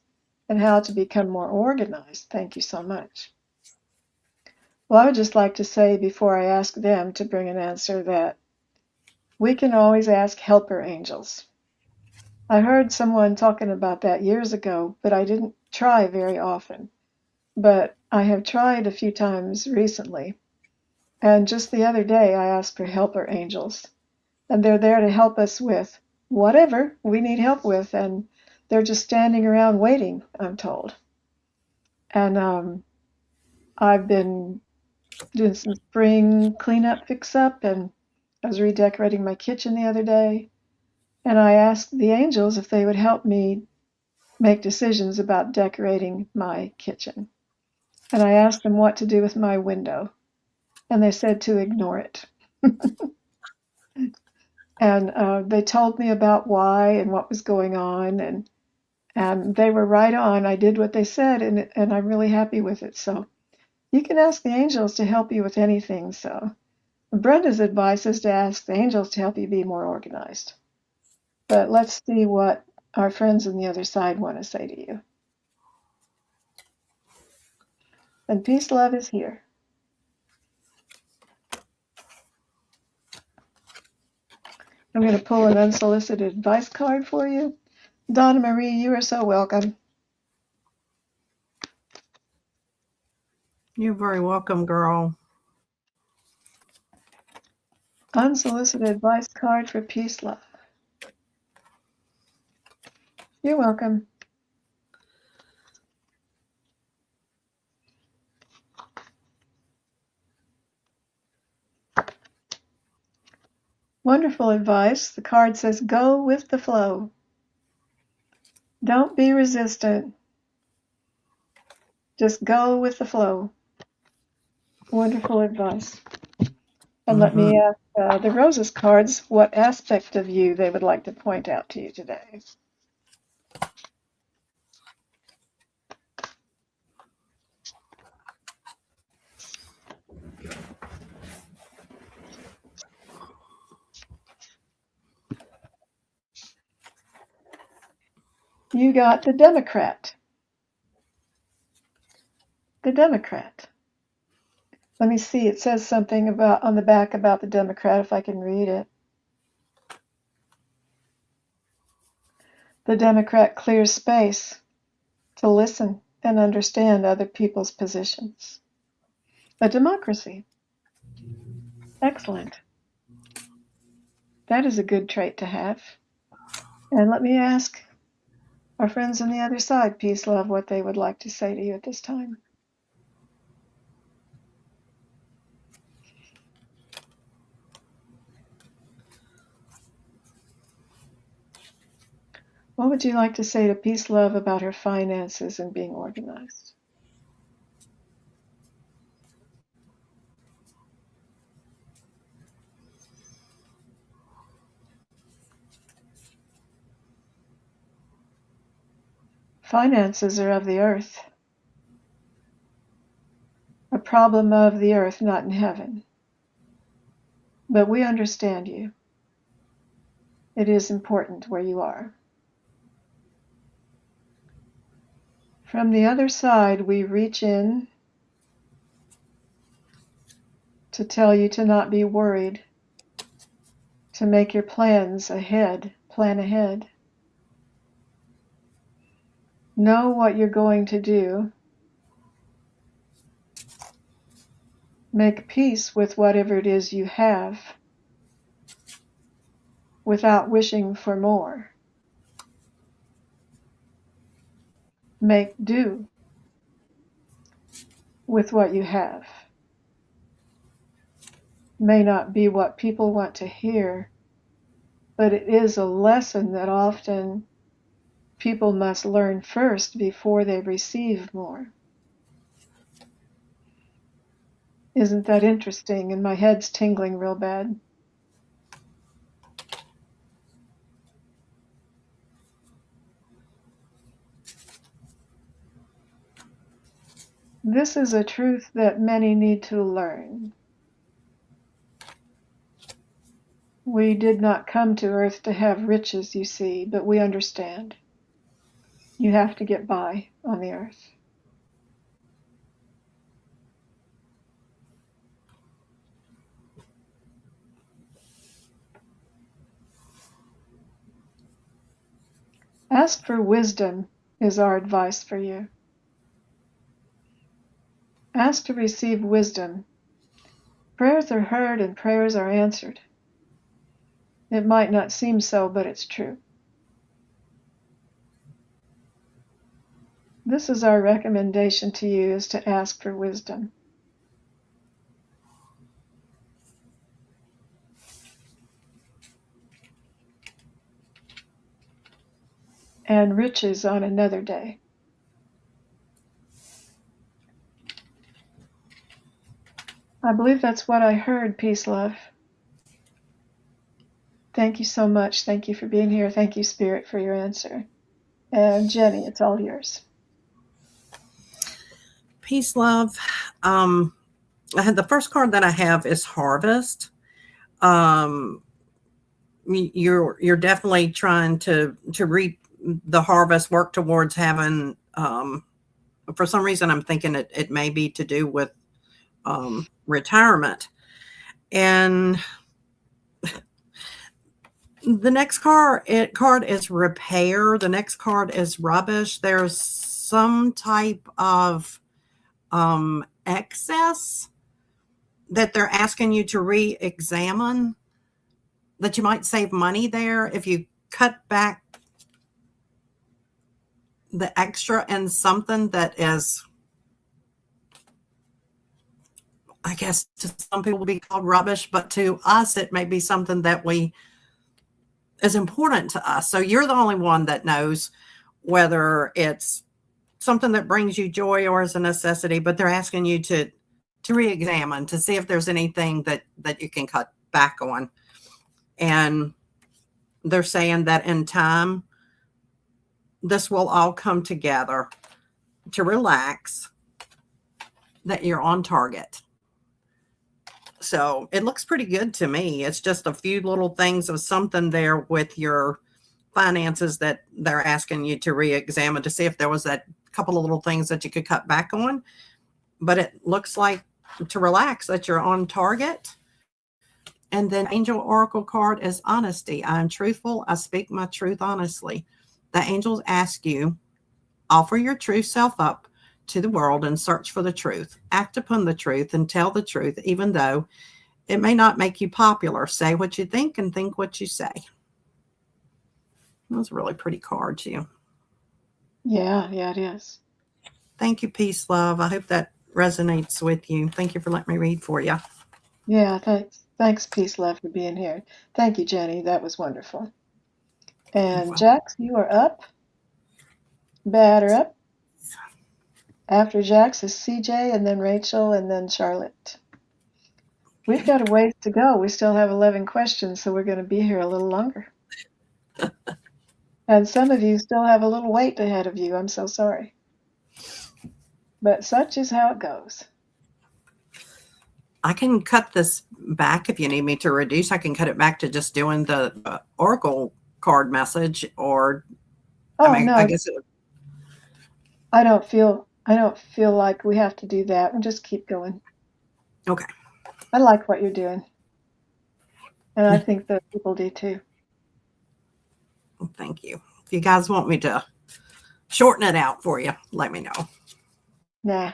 and how to become more organized. Thank you so much. Well, I would just like to say before I ask them to bring an answer that we can always ask helper angels. I heard someone talking about that years ago, but I didn't try very often. But I have tried a few times recently. And just the other day, I asked for helper angels. And they're there to help us with whatever we need help with. And they're just standing around waiting, I'm told. And I've been doing some spring cleanup, fix up, and I was redecorating my kitchen the other day. And I asked the angels if they would help me make decisions about decorating my kitchen. And I asked them what to do with my window. And they said to ignore it. And they told me about why and what was going on. And they were right on. I did what they said, and I'm really happy with it. So you can ask the angels to help you with anything. So Brenda's advice is to ask the angels to help you be more organized. But let's see what our friends on the other side want to say to you. And peace, love is here. I'm going to pull an unsolicited advice card for you. Donna Marie, you are so welcome. You're very welcome, girl. Unsolicited advice card for peace, love. You're welcome. Wonderful advice. The card says, go with the flow. Don't be resistant. Just go with the flow. Wonderful advice. And let me ask the Roses cards what aspect of you they would like to point out to you today. You got the Democrat. The Democrat. Let me see. It says something about on the back about the Democrat, if I can read it. The Democrat clears space to listen and understand other people's positions. A democracy. Excellent. That is a good trait to have. And let me ask our friends on the other side, peace, love, what they would like to say to you at this time. What would you like to say to peace, love about her finances and being organized? Finances are of the earth. A problem of the earth, not in heaven. But we understand you. It is important where you are. From the other side, we reach in to tell you to not be worried, to make your plans ahead, plan ahead. Know what you're going to do. Make peace with whatever it is you have without wishing for more. Make do with what you have. May not be what people want to hear, but it is a lesson that often people must learn first before they receive more. Isn't that interesting? And my head's tingling real bad. This is a truth that many need to learn. We did not come to earth to have riches, you see, but we understand. You have to get by on the earth. Ask for wisdom is our advice for you. Ask to receive wisdom. Prayers are heard and prayers are answered. It might not seem so, but it's true. This is our recommendation to you, is to ask for wisdom. And riches on another day. I believe that's what I heard, Peace, Love. Thank you so much. Thank you for being here. Thank you, Spirit, for your answer. And Jenny, it's all yours. Peace, love. The first card that I have is Harvest. You're definitely trying to reap the harvest, work towards having. For some reason, I'm thinking it may be to do with retirement. And the next card is repair. The next card is rubbish. There's some type of excess that they're asking you to re-examine, that you might save money there if you cut back the extra in something that is, I guess to some people will be called rubbish, but to us it may be something that is important to us. So you're the only one that knows whether it's something that brings you joy or is a necessity, but they're asking you to re-examine, to see if there's anything that you can cut back on. And they're saying that in time, this will all come together to relax, that you're on target. So it looks pretty good to me. It's just a few little things of something there with your finances that they're asking you to re-examine, to see if there was that couple of little things that you could cut back on. But it looks like to relax, that you're on target. And then Angel Oracle card is honesty. I am truthful. I speak my truth honestly. The angels ask you, offer your true self up to the world and search for the truth. Act upon the truth and tell the truth, even though it may not make you popular. Say what you think and think what you say. That's a really pretty card, too. Yeah, it is. Thank you, Peace, Love. I hope that resonates with you. Thank you for letting me read for you. Yeah, thanks. Thanks, Peace, Love, for being here. Thank you, Jenny. That was wonderful. And Jax, you are up. Batter up. After Jax is CJ, and then Rachel, and then Charlotte. We've got a ways to go. We still have 11 questions, so we're going to be here a little longer. And some of you still have a little wait ahead of you. I'm so sorry. But such is how it goes. I can cut this back if you need me to reduce. I can cut it back to just doing the Oracle card message, or Oh, I mean, no. I guess I don't feel like we have to do that. And just keep going. Okay. I like what you're doing. And I think the people do too. Thank you. If you guys want me to shorten it out for you, let me know. Nah.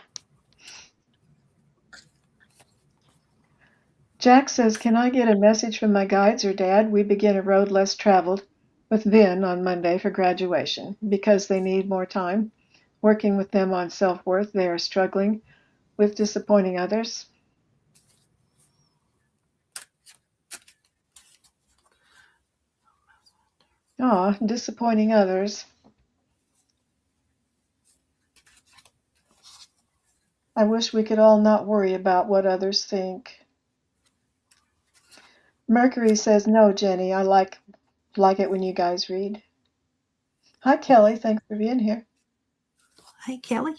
Jack says, can I get a message from my guides or dad? We begin a road less traveled with Vin on Monday for graduation because they need more time. Working with them on self-worth, they are struggling with disappointing others. Oh, disappointing others. I wish we could all not worry about what others think. Mercury says, no, Jenny, I like it when you guys read. Hi, Kelly. Thanks for being here. Hey, Kelly.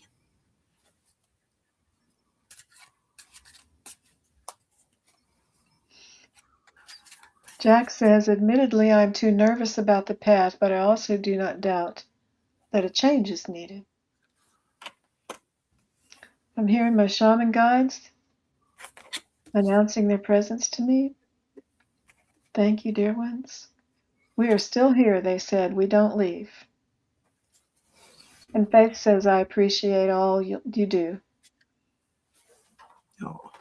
Jack says, admittedly, I'm too nervous about the path, but I also do not doubt that a change is needed. I'm hearing my shaman guides announcing their presence to me. Thank you, dear ones. We are still here, they said. We don't leave. And Faith says, I appreciate all you do. Oh.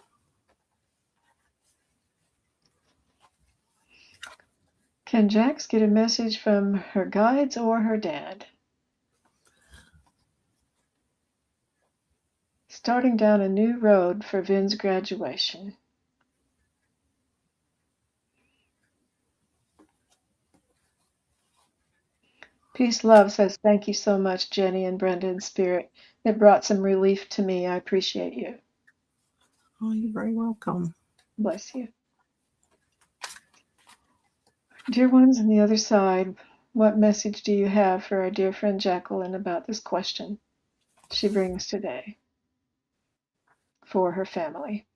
Can Jax get a message from her guides or her dad? Starting down a new road for Vin's graduation. Peace Love says, thank you so much, Jenny and Brenda in spirit. It brought some relief to me. I appreciate you. Oh, you're very welcome. Bless you. Dear ones on the other side, what message do you have for our dear friend Jacqueline about this question she brings today for her family?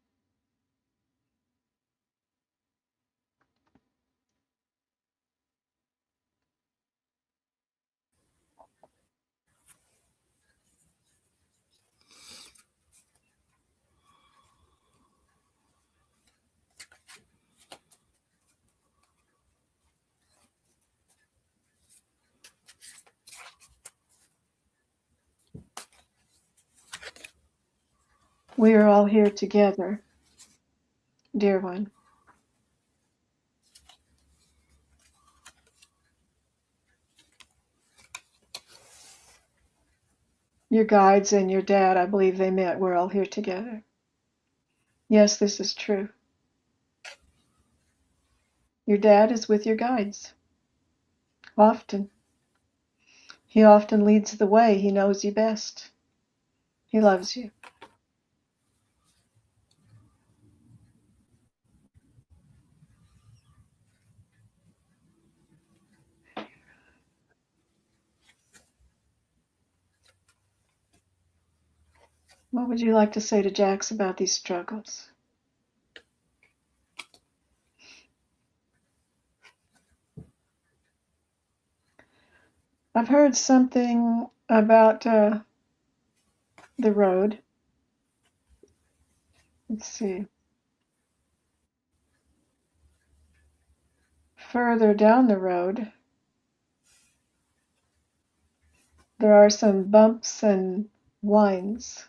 We are all here together, dear one. Your guides and your dad, I believe they meant we're all here together. Yes, this is true. Your dad is with your guides. Often. He often leads the way. He knows you best. He loves you. What would you like to say to Jax about these struggles? I've heard something about the road. Let's see. Further down the road, there are some bumps and whines.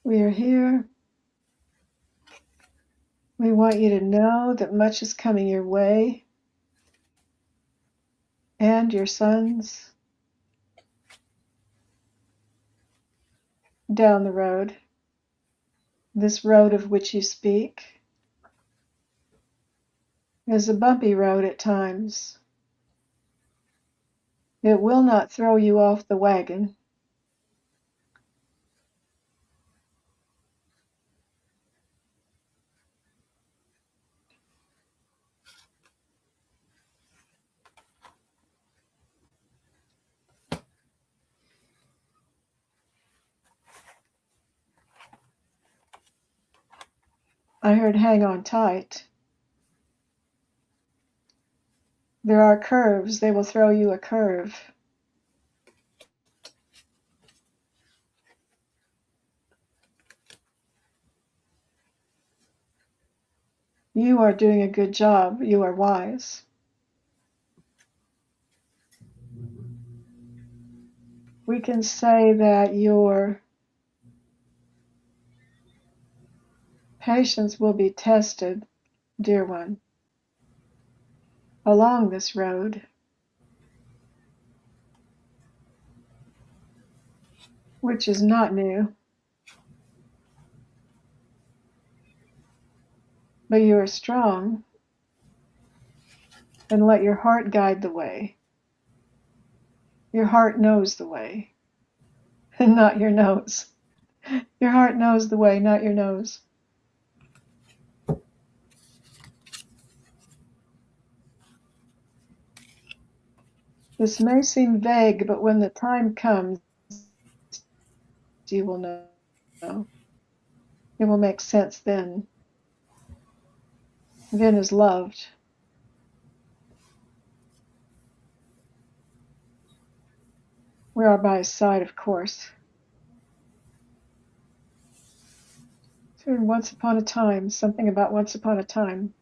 We are here. We want you to know that much is coming your way and your sons down the road, this road of which you speak, is a bumpy road at times. It will not throw you off the wagon. I heard hang on tight. There are curves. They will throw you a curve. You are doing a good job. You are wise. We can say that your patience will be tested, dear one, along this road, which is not new. But you are strong, and let your heart guide the way. Your heart knows the way. and not your nose. Your heart knows the way, not your nose. This may seem vague, but when the time comes, you will know. It will make sense then. Vin is loved. We are by his side, of course. Once upon a time, something about once upon a time.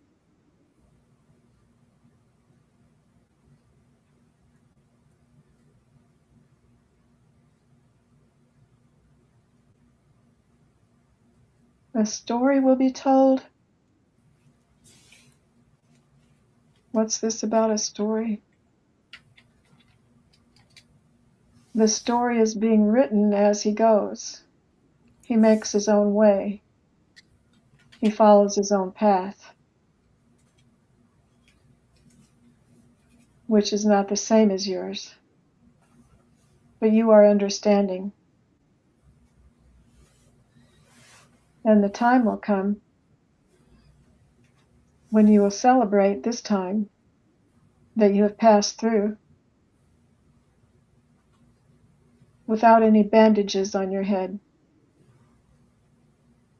A story will be told. What's this about a story? The story is being written as he goes. He makes his own way. He follows his own path, which is not the same as yours. But you are understanding. And the time will come when you will celebrate this time that you have passed through without any bandages on your head.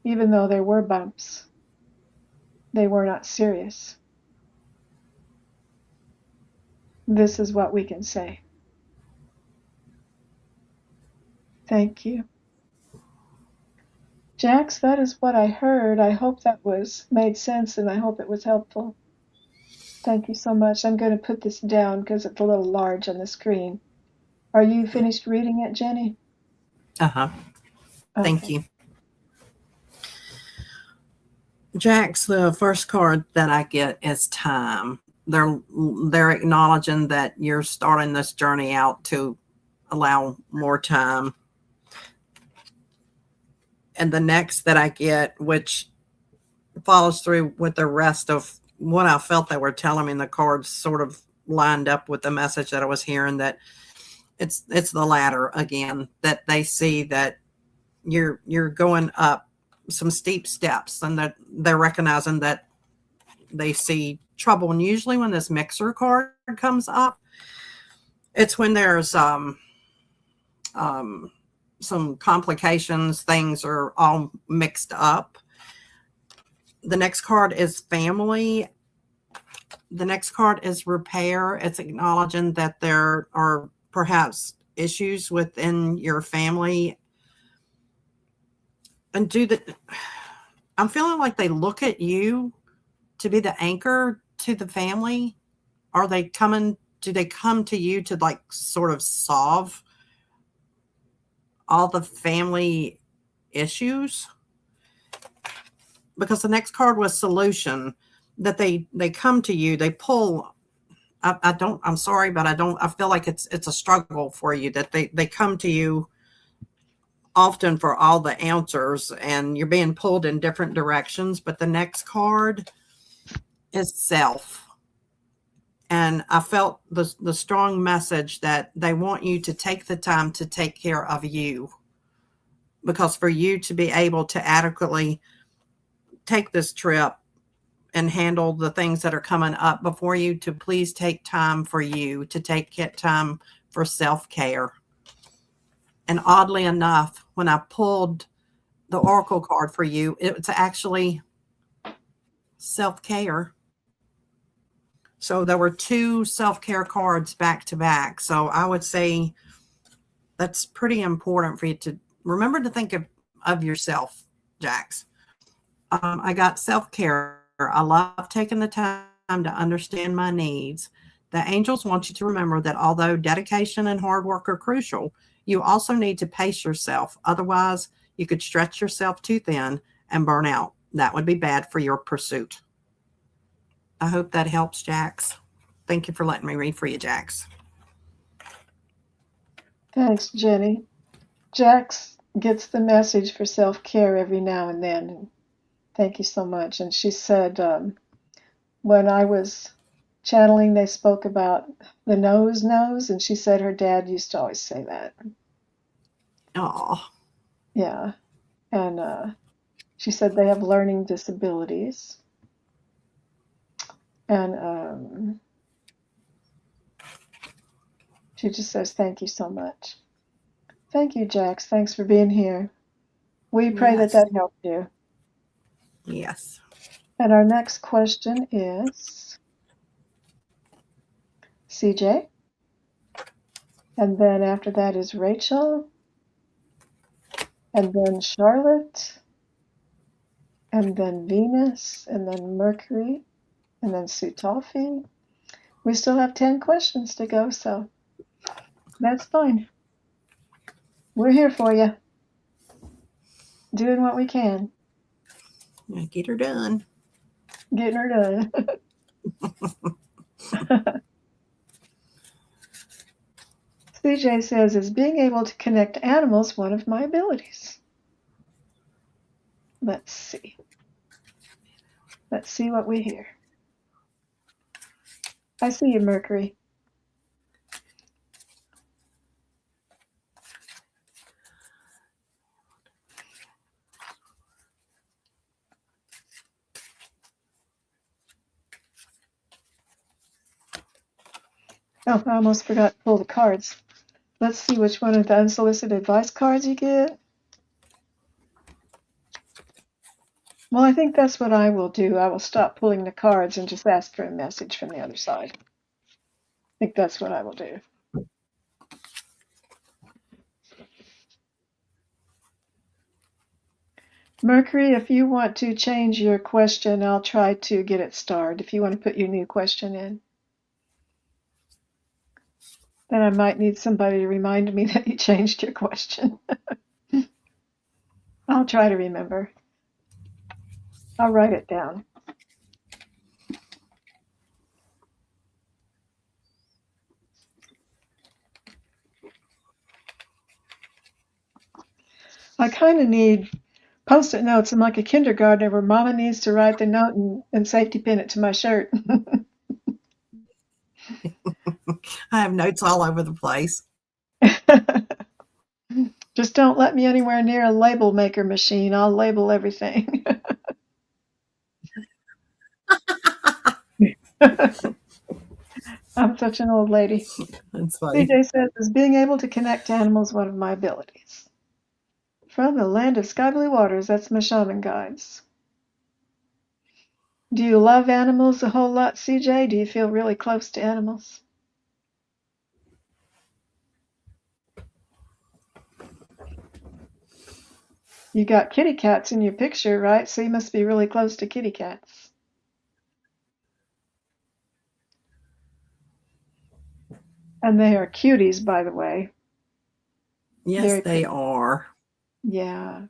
Even though there were bumps, they were not serious. This is what we can say. Thank you. Jax, that is what I heard. I hope that made sense, and I hope it was helpful. Thank you so much. I'm going to put this down because it's a little large on the screen. Are you finished reading it, Jenny? Uh-huh. Okay. Thank you. Jax, the first card that I get is time. They're acknowledging that you're starting this journey out to allow more time. And the next that I get, which follows through with the rest of what I felt they were telling me, and the cards sort of lined up with the message that I was hearing, that it's the latter again, that they see that you're going up some steep steps, and that they're recognizing that they see trouble. And usually when this mixer card comes up, it's when there's some complications, things are all mixed up. The next card is family. The next card is repair. It's acknowledging that there are perhaps issues within your family. And I'm feeling like they look at you to be the anchor to the family. Do they come to you to like sort of solve all the family issues? Because the next card was solution, that they come to you, they pull. I'm sorry, but I feel like it's a struggle for you, that they come to you often for all the answers, and you're being pulled in different directions. But the next card is self. And I felt the strong message that they want you to take the time to take care of you, because for you to be able to adequately take this trip and handle the things that are coming up before you, to please take time for you, to take time for self-care. And oddly enough, when I pulled the Oracle card for you, it's actually self-care. So there were two self-care cards back to back. So I would say that's pretty important for you to remember to think of yourself, Jax. I got self-care. I love taking the time to understand my needs. The angels want you to remember that although dedication and hard work are crucial, you also need to pace yourself. Otherwise, you could stretch yourself too thin and burn out. That would be bad for your pursuit. I hope that helps, Jax. Thank you for letting me read for you, Jax. Thanks, Jenny. Jax gets the message for self-care every now and then. Thank you so much. And she said, when I was channeling, they spoke about the nose, and she said her dad used to always say that. Oh, Yeah. And she said they have learning disabilities. And she just says, thank you so much. Thank you, Jax. Thanks for being here. We pray that yes. that helped you. Yes. And our next question is CJ. And then after that is Rachel. And then Charlotte. And then Venus. And then Mercury. And then Sutafi. We still have 10 questions to go, so that's fine. We're here for you, doing what we can, Get her done. getting her done. CJ says, is being able to connect animals one of my abilities? Let's see. Let's see what we hear. I see you, Mercury. Oh, I almost forgot to pull the cards. Let's see which one of the unsolicited advice cards you get. Well, I think that's what I will do. I will stop pulling the cards and just ask for a message from the other side. I think that's what I will do. Mercury, if you want to change your question, I'll try to get it starred. If you want to put your new question in, then I might need somebody to remind me that you changed your question. I'll try to remember. I'll write it down. I kind of need Post-it notes. I'm like a kindergartner where Mama needs to write the note and safety pin it to my shirt. I have notes all over the place. Just don't let me anywhere near a label maker machine. I'll label everything. I'm such an old lady. That's funny. CJ says, is being able to connect to animals one of my abilities? From the land of sky blue waters, that's my shaman guides. Do you love animals a whole lot, CJ? Do you feel really close to animals? You got kitty cats in your picture, right? So you must be really close to kitty cats. And they are cuties, by the way. Yes, Very they pretty. are. Yeah.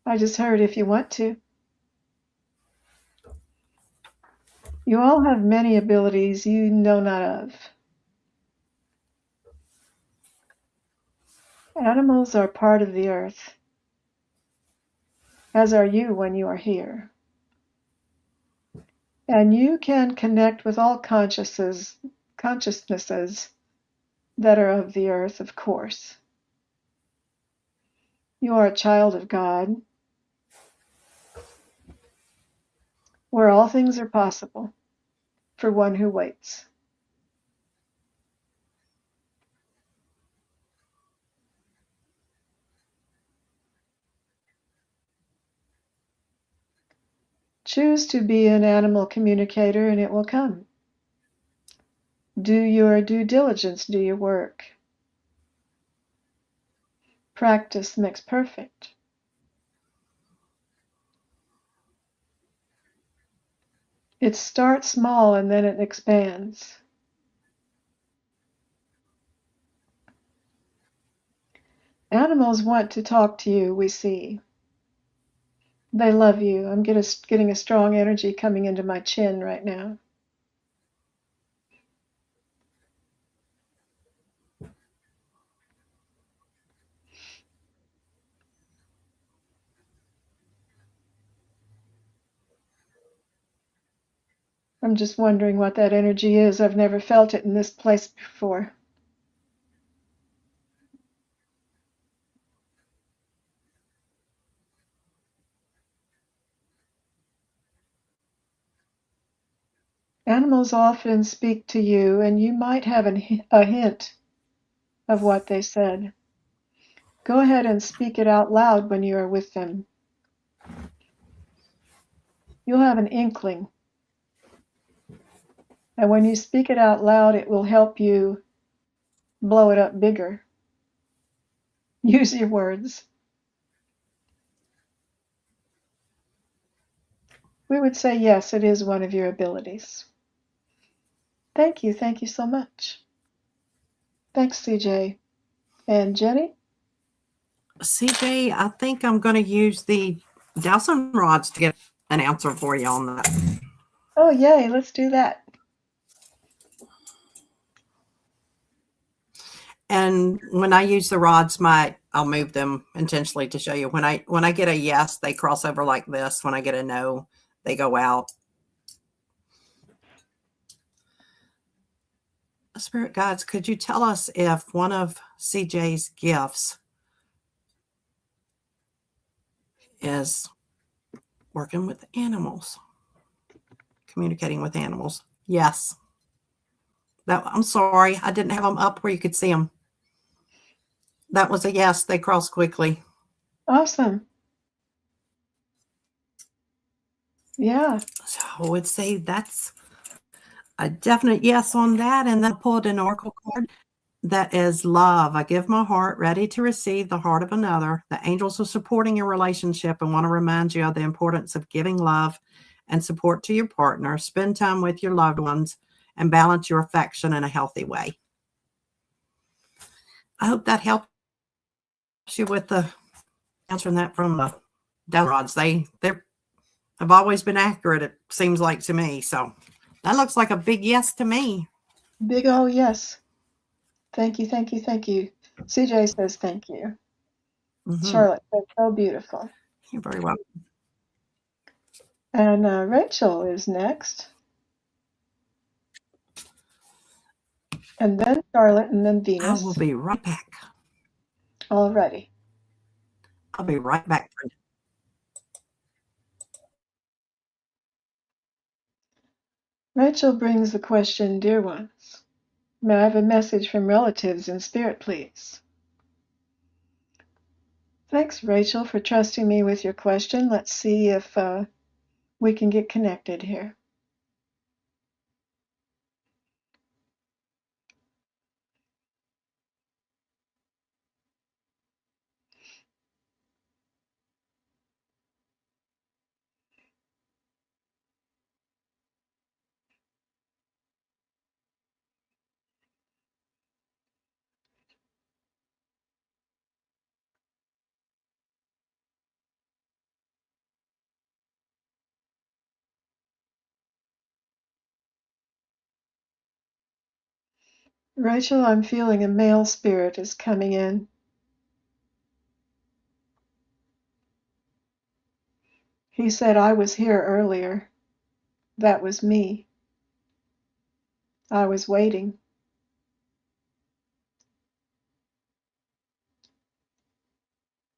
I just heard if you want to. You all have many abilities you know not of. Animals are part of the earth, as are you when you are here. And you can connect with all consciousnesses that are of the earth, of course. You are a child of God, where all things are possible for one who waits. Choose to be an animal communicator and it will come. Do your due diligence, do your work. Practice makes perfect. It starts small and then it expands. Animals want to talk to you, we see. They love you. I'm getting a strong energy coming into my chin right now. I'm just wondering what that energy is. I've never felt it in this place before. Animals often speak to you, and you might have a hint of what they said. Go ahead and speak it out loud when you are with them. You'll have an inkling. And when you speak it out loud, it will help you blow it up bigger. Use your words. We would say, yes, it is one of your abilities. Thank you. Thank you so much. Thanks, CJ. And Jenny? CJ, I think I'm going to use the dowsing rods to get an answer for you on that. Oh, yay. Let's do that. And when I use the rods, I'll move them intentionally to show you. When I get a yes, they cross over like this. When I get a no, they go out. Spirit guides, could you tell us if one of CJ's gifts is working with animals, communicating with animals? Yes. I'm sorry, I didn't have them up where you could see them. That was a yes. They cross quickly. Awesome. Yeah. So I would say that's a definite yes on that. And then I pulled an oracle card that is love. I give my heart ready to receive the heart of another. The angels are supporting your relationship and want to remind you of the importance of giving love and support to your partner. Spend time with your loved ones and balance your affection in a healthy way. I hope that helps you with the answering that from the dowsing rods. They have always been accurate, it seems like to me. So that looks like a big yes to me. Big O yes. Thank you, thank you, thank you. CJ says thank you. Mm-hmm. Charlotte says so beautiful. You're very welcome. And Rachel is next. And then Charlotte, and then Venus. I will be right back. Alrighty. I'll be right back. Rachel brings the question, dear ones, may I have a message from relatives in spirit, please? Thanks, Rachel, for trusting me with your question. Let's see if we can get connected here. Rachel, I'm feeling a male spirit is coming in. He said I was here earlier. That was me. I was waiting.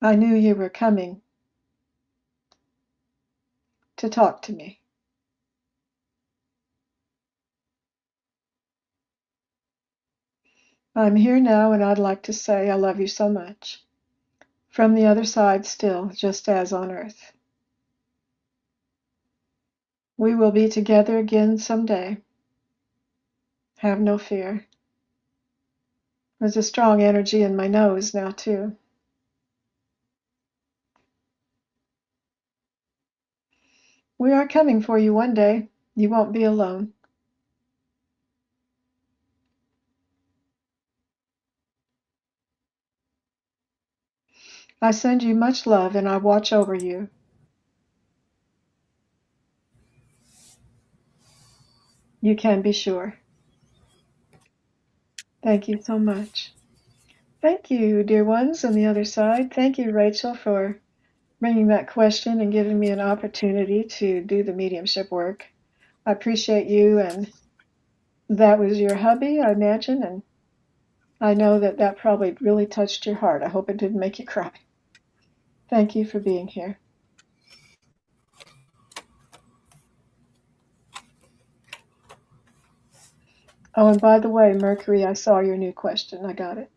I knew you were coming to talk to me. I'm here now, and I'd like to say I love you so much. From the other side still, just as on earth. We will be together again someday. Have no fear. There's a strong energy in my nose now, too. We are coming for you one day. You won't be alone. I send you much love, and I watch over you. You can be sure. Thank you so much. Thank you, dear ones on the other side. Thank you, Rachel, for bringing that question and giving me an opportunity to do the mediumship work. I appreciate you, and that was your hubby, I imagine, and I know that that probably really touched your heart. I hope it didn't make you cry. Thank you for being here. Oh, and by the way, Mercury, I saw your new question. I got it.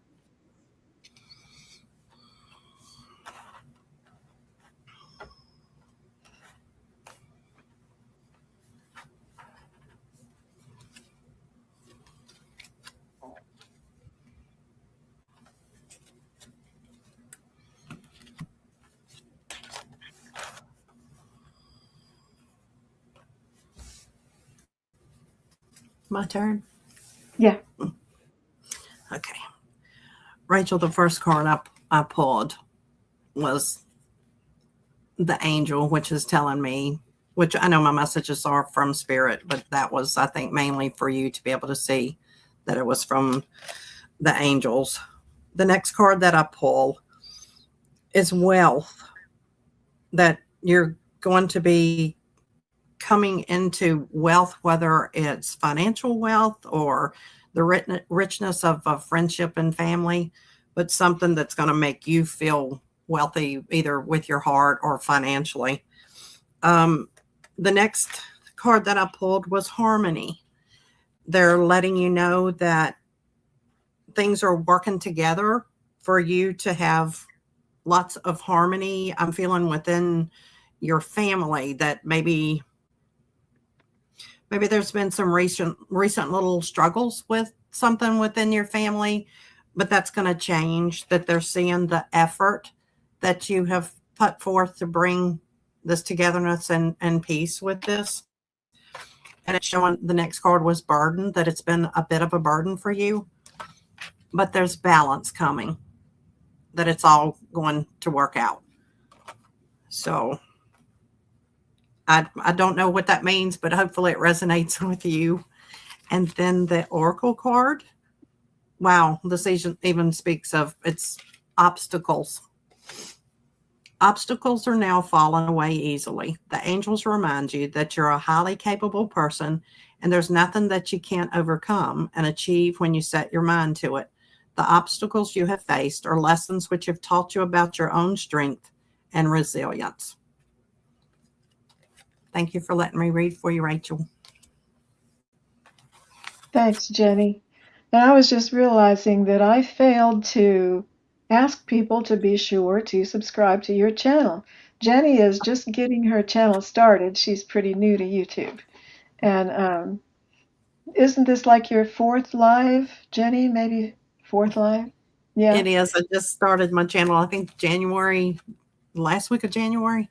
My turn? Yeah. Okay. Rachel, the first card I pulled was the angel, which is telling me, which I know my messages are from spirit, but that was, I think, mainly for you to be able to see that it was from the angels. The next card that I pull is wealth, that you're going to be coming into wealth, whether it's financial wealth or the richness of a friendship and family, but something that's going to make you feel wealthy, either with your heart or financially. The next card that I pulled was harmony. They're letting you know that things are working together for you to have lots of harmony. I'm feeling within your family that maybe there's been some recent little struggles with something within your family, but that's going to change. That they're seeing the effort that you have put forth to bring this togetherness and peace with this. And it's showing, the next card was burden, that it's been a bit of a burden for you, but there's balance coming, that it's all going to work out. So I don't know what that means, but hopefully it resonates with you. And then the oracle card, wow, this even speaks of its obstacles. Obstacles are now falling away easily. The angels remind you that you're a highly capable person and there's nothing that you can't overcome and achieve when you set your mind to it. The obstacles you have faced are lessons which have taught you about your own strength and resilience. Thank you for letting me read for you, Rachel. Thanks, Jenny. And I was just realizing that I failed to ask people to be sure to subscribe to your channel. Jenny is just getting her channel started. She's pretty new to YouTube. And isn't this like your fourth live, Jenny? Maybe fourth live? Yeah. It is. I just started my channel, I think last week of January.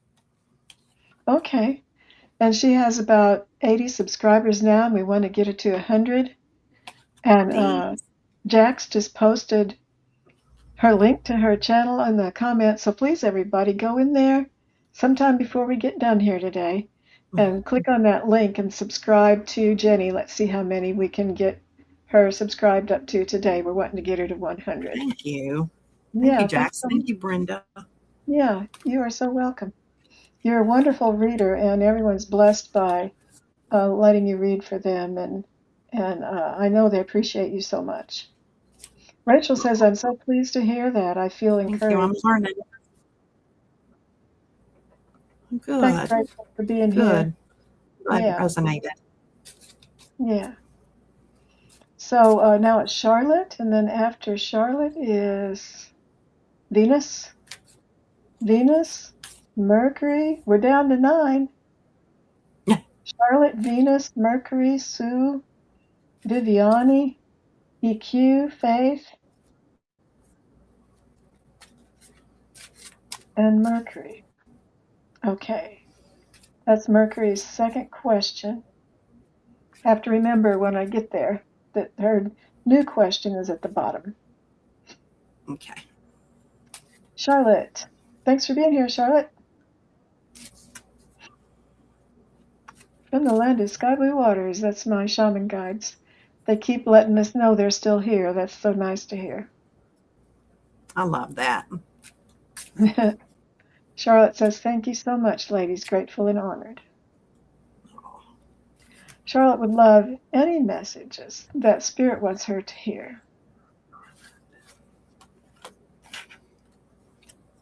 Okay. And she has about 80 subscribers now, and we want to get her to 100. And Jax just posted her link to her channel in the comments. So please, everybody, go in there sometime before we get done here today and click on that link and subscribe to Jenny. Let's see how many we can get her subscribed up to today. We're wanting to get her to 100. Thank you. Yeah, Thank you, Jax. Thank you, Brenda. Yeah, you are so welcome. You're a wonderful reader, and everyone's blessed by letting you read for them, and I know they appreciate you so much. Rachel says, I'm so pleased to hear that. I feel encouraged. Thank you. I'm learning. Good. Thanks, Rachel, for being here. Glad Yeah. it resonated. Yeah. So now it's Charlotte, and then after Charlotte is Venus. Venus, Mercury. We're down to 9. Yeah. Charlotte, Venus, Mercury, Sue, Viviani, EQ, Faith, and Mercury. Okay. That's Mercury's second question. I have to remember when I get there that her new question is at the bottom. Okay. Charlotte. Thanks for being here, Charlotte. From the land of sky blue waters. That's my shaman guides. They keep letting us know they're still here. That's so nice to hear. I love that. Charlotte says, thank you so much, ladies. Grateful and honored. Charlotte would love any messages that Spirit wants her to hear.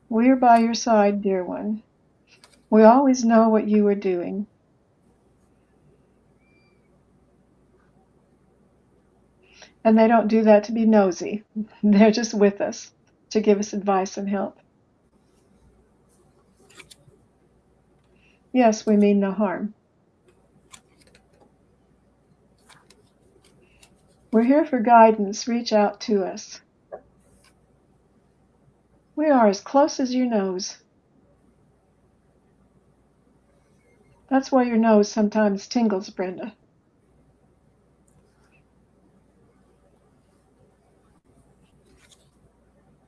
We are by your side, dear one. We always know what you are doing. And they don't do that to be nosy. They're just with us to give us advice and help. Yes, we mean no harm. We're here for guidance. Reach out to us. We are as close as your nose. That's why your nose sometimes tingles, Brenda.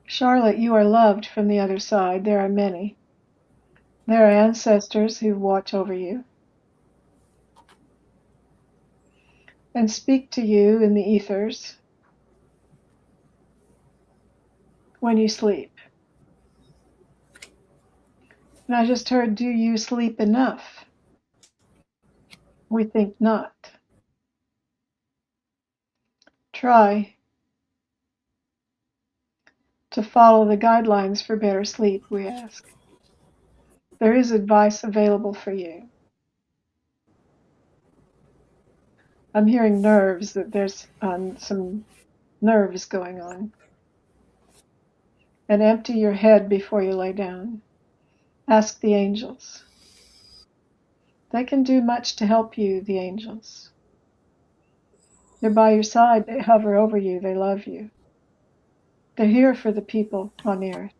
Charlotte, you are loved from the other side. There are many. There are ancestors who watch over you and speak to you in the ethers when you sleep. And I just heard, do you sleep enough? We think not. Try to follow the guidelines for better sleep, we ask. There is advice available for you. I'm hearing nerves, that there's some nerves going on. And empty your head before you lay down. Ask the angels. They can do much to help you, the angels. They're by your side, they hover over you, they love you. They're here for the people on the earth.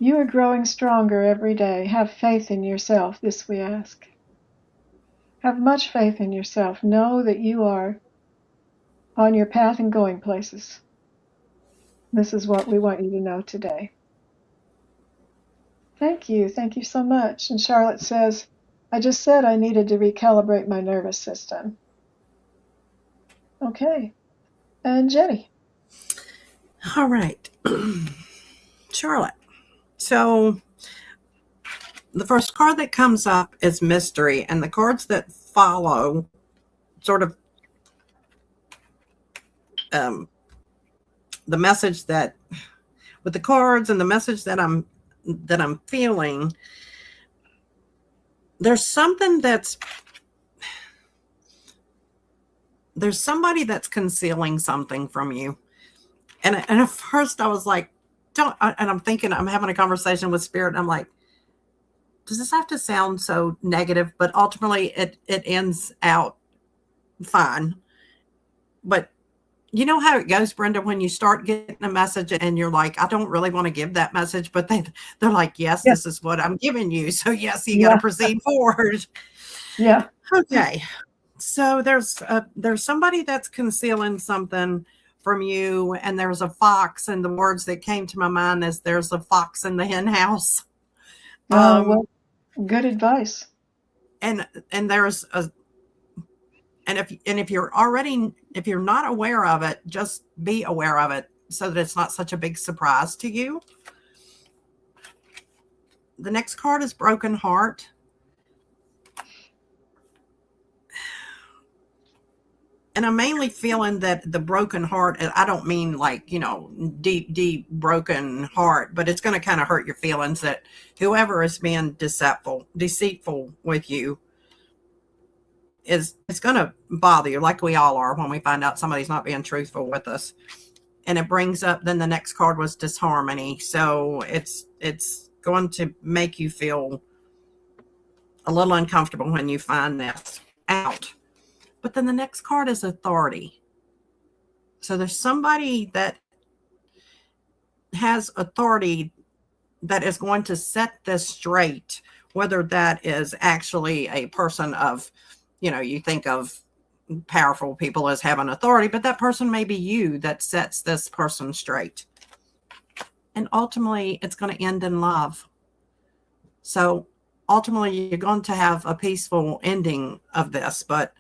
You are growing stronger every day. Have faith in yourself, this we ask. Have much faith in yourself. Know that you are on your path and going places. This is what we want you to know today. Thank you so much. And Charlotte says, I just said I needed to recalibrate my nervous system. Okay. And Jenny. All right. Charlotte. So the first card that comes up is mystery, and the cards that follow sort of the message that with the cards and the message that I'm feeling, there's something there's somebody that's concealing something from you. And at first I was like, and I'm thinking, I'm having a conversation with spirit. And I'm like, does this have to sound so negative? But ultimately it ends out fine. But you know how it goes, Brenda, when you start getting a message and you're like, I don't really want to give that message, but they're like, yes, this is what I'm giving you. So yes, you got to proceed forward. Yeah. Okay. So there's somebody that's concealing something from you, and there's a fox, and the words that came to my mind is there's a fox in the hen house. Well, good advice. And there's if you're not aware of it, just be aware of it so that it's not such a big surprise to you. The next card is broken heart. And I'm mainly feeling that the broken heart, I don't mean like, deep broken heart, but it's going to kind of hurt your feelings that whoever is being deceitful with you it's going to bother you, like we all are when we find out somebody's not being truthful with us. And it brings up, then the next card was disharmony. So it's going to make you feel a little uncomfortable when you find this out. But then the next card is authority. So there's somebody that has authority that is going to set this straight, whether that is actually a person of, you think of powerful people as having authority, but that person may be you that sets this person straight. And ultimately, it's going to end in love. So ultimately, you're going to have a peaceful ending of this, but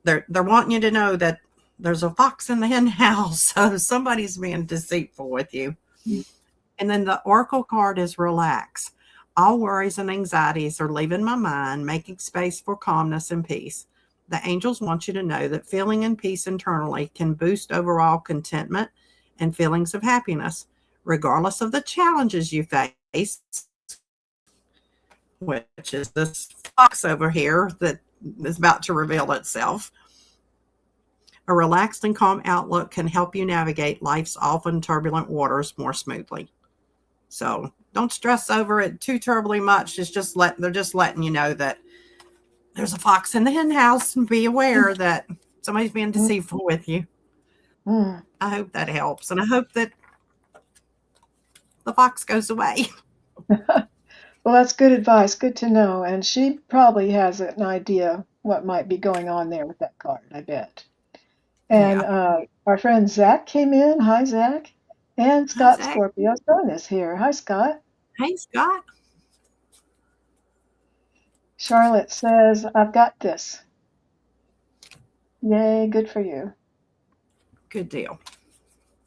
they're wanting you to know that there's a fox in the hen house. So somebody's being deceitful with you. Mm-hmm. And then the oracle card is relax. All worries and anxieties are leaving my mind, making space for calmness and peace. The angels want you to know that feeling in peace internally can boost overall contentment and feelings of happiness, regardless of the challenges you face, which is this fox over here that is about to reveal itself. A relaxed and calm outlook can help you navigate life's often turbulent waters more smoothly. So don't stress over it too terribly much. They're just letting you know that there's a fox in the hen house, and be aware that somebody's being deceitful with you. Mm. I hope that helps, and I hope that the fox goes away. Well, that's good advice. Good to know. And she probably has an idea what might be going on there with that card, I bet. And Yeah. our friend Zach came in. Hi, Zach. And Hi, Scott Zach. Scorpio's son is here. Hi, Scott. Hey, Scott. Charlotte says, I've got this. Yay, good for you. Good deal.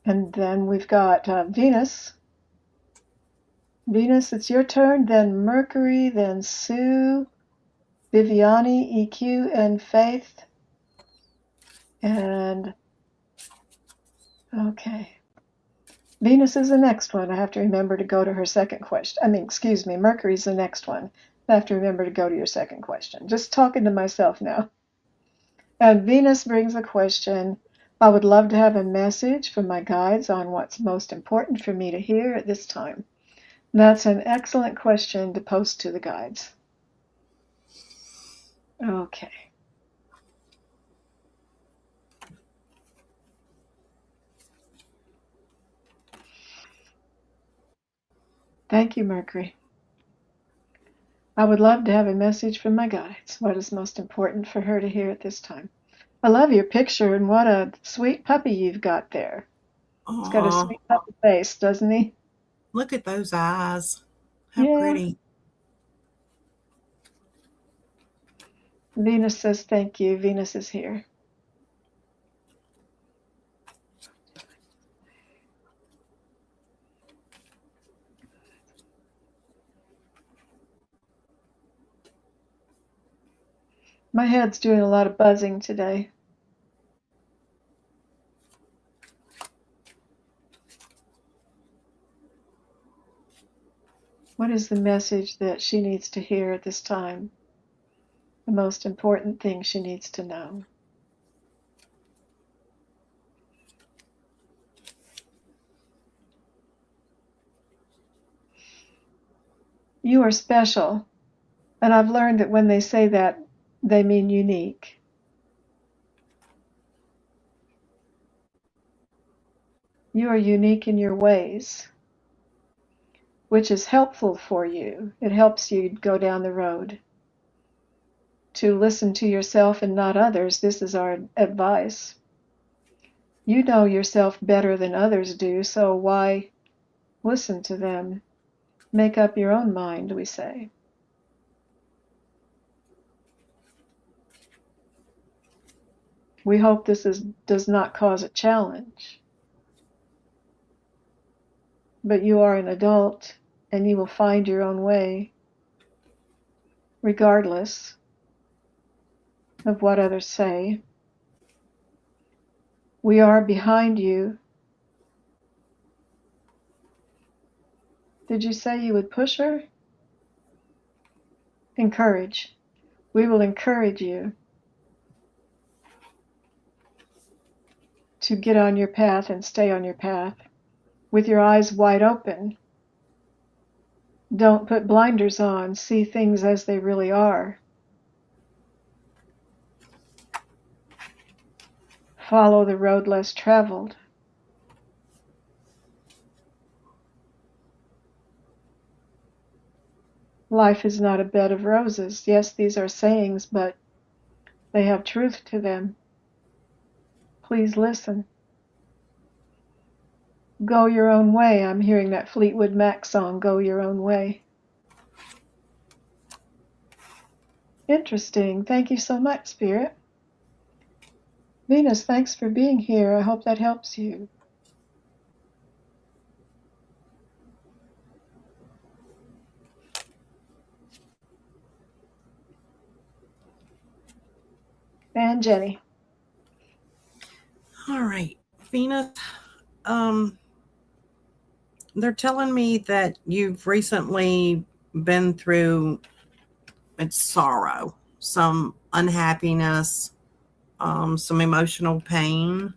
And then we've got Venus. Venus, it's your turn. Then Mercury, then Sue, Viviani, EQ, and Faith. And okay. Venus is the next one. I have to remember to go to her second question. Excuse me, Mercury's the next one. I have to remember to go to your second question. Just talking to myself now. And Venus brings a question. I would love to have a message from my guides on what's most important for me to hear at this time. That's an excellent question to post to the guides. Okay. Thank you, Mercury. I would love to have a message from my guides. What is most important for her to hear at this time? I love your picture, and what a sweet puppy you've got there. He's got a Oh, sweet puppy face, doesn't he? look at those eyes. How Yeah. pretty. Venus says thank you. Venus is here. My head's doing a lot of buzzing today. What is the message that she needs to hear at this time? The most important thing she needs to know. You are special, and I've learned that when they say that, they mean unique. You are unique in your ways, which is helpful for you. It helps you go down the road. To listen to yourself and not others, this is our advice. You know yourself better than others do, so why listen to them? Make up your own mind, we say. We hope does not cause a challenge. But you are an adult, and you will find your own way, regardless of what others say. We are behind you. Did you say you would push her? Encourage. We will encourage you to get on your path and stay on your path with your eyes wide open. Don't put blinders on. See things as they really are. Follow the road less traveled. Life is not a bed of roses. Yes, these are sayings, but they have truth to them. Please listen. Go your own way. I'm hearing that Fleetwood Mac song, Go Your Own Way. Interesting. Thank you so much, Spirit. Venus, thanks for being here. I hope that helps you. And Jenny. All right, Venus. Um, they're telling me that you've recently been through it's sorrow, some unhappiness, some emotional pain.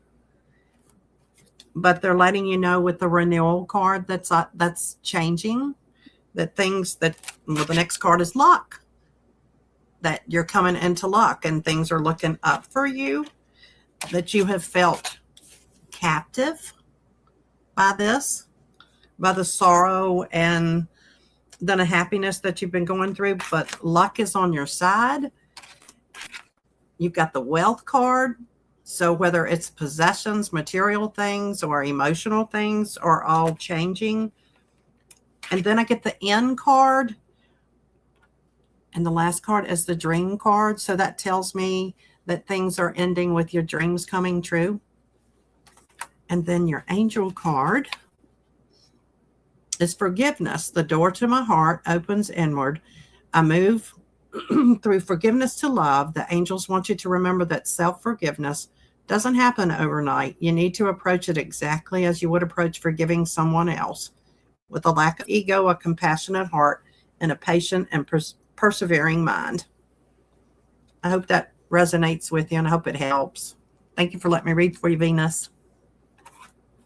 But they're letting you know with the renewal card that's changing, that things that well, the next card is luck, that you're coming into luck and things are looking up for you, that you have felt captive by this, by the sorrow and the unhappiness that you've been going through, but luck is on your side. You've got the wealth card. So whether it's possessions, material things, or emotional things are all changing. And then I get the end card. And the last card is the dream card. So that tells me that things are ending with your dreams coming true. And then your angel card is forgiveness. The door to my heart opens inward. I move through forgiveness to love. The angels want you to remember that self-forgiveness doesn't happen overnight. You need to approach it exactly as you would approach forgiving someone else, with a lack of ego, a compassionate heart, and a patient and persevering mind. I hope that resonates with you, and I hope it helps. Thank you for letting me read for you, Venus.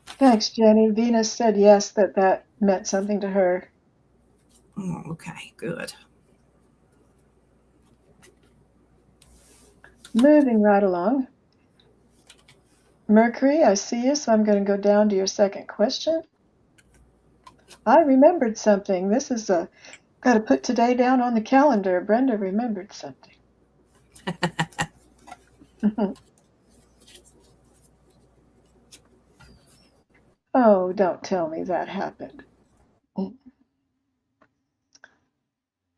Thanks, Jenny. Venus said yes, that meant something to her. Oh, okay, good. Moving right along. Mercury, I see you, so I'm going to go down to your second question. I remembered something. This is got to put today down on the calendar. Brenda remembered something. Oh, don't tell me that happened.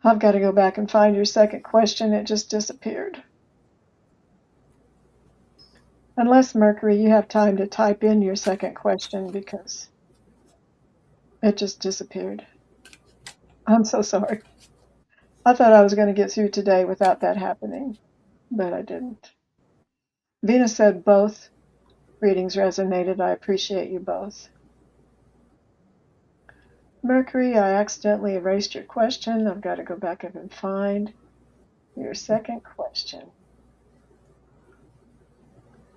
I've got to go back and find your second question. It just disappeared. Unless, Mercury, you have time to type in your second question because it just disappeared. I'm so sorry. I thought I was going to get through today without that happening, but I didn't. Venus said both readings resonated. I appreciate you both. Mercury, I accidentally erased your question. I've got to go back up and find your second question.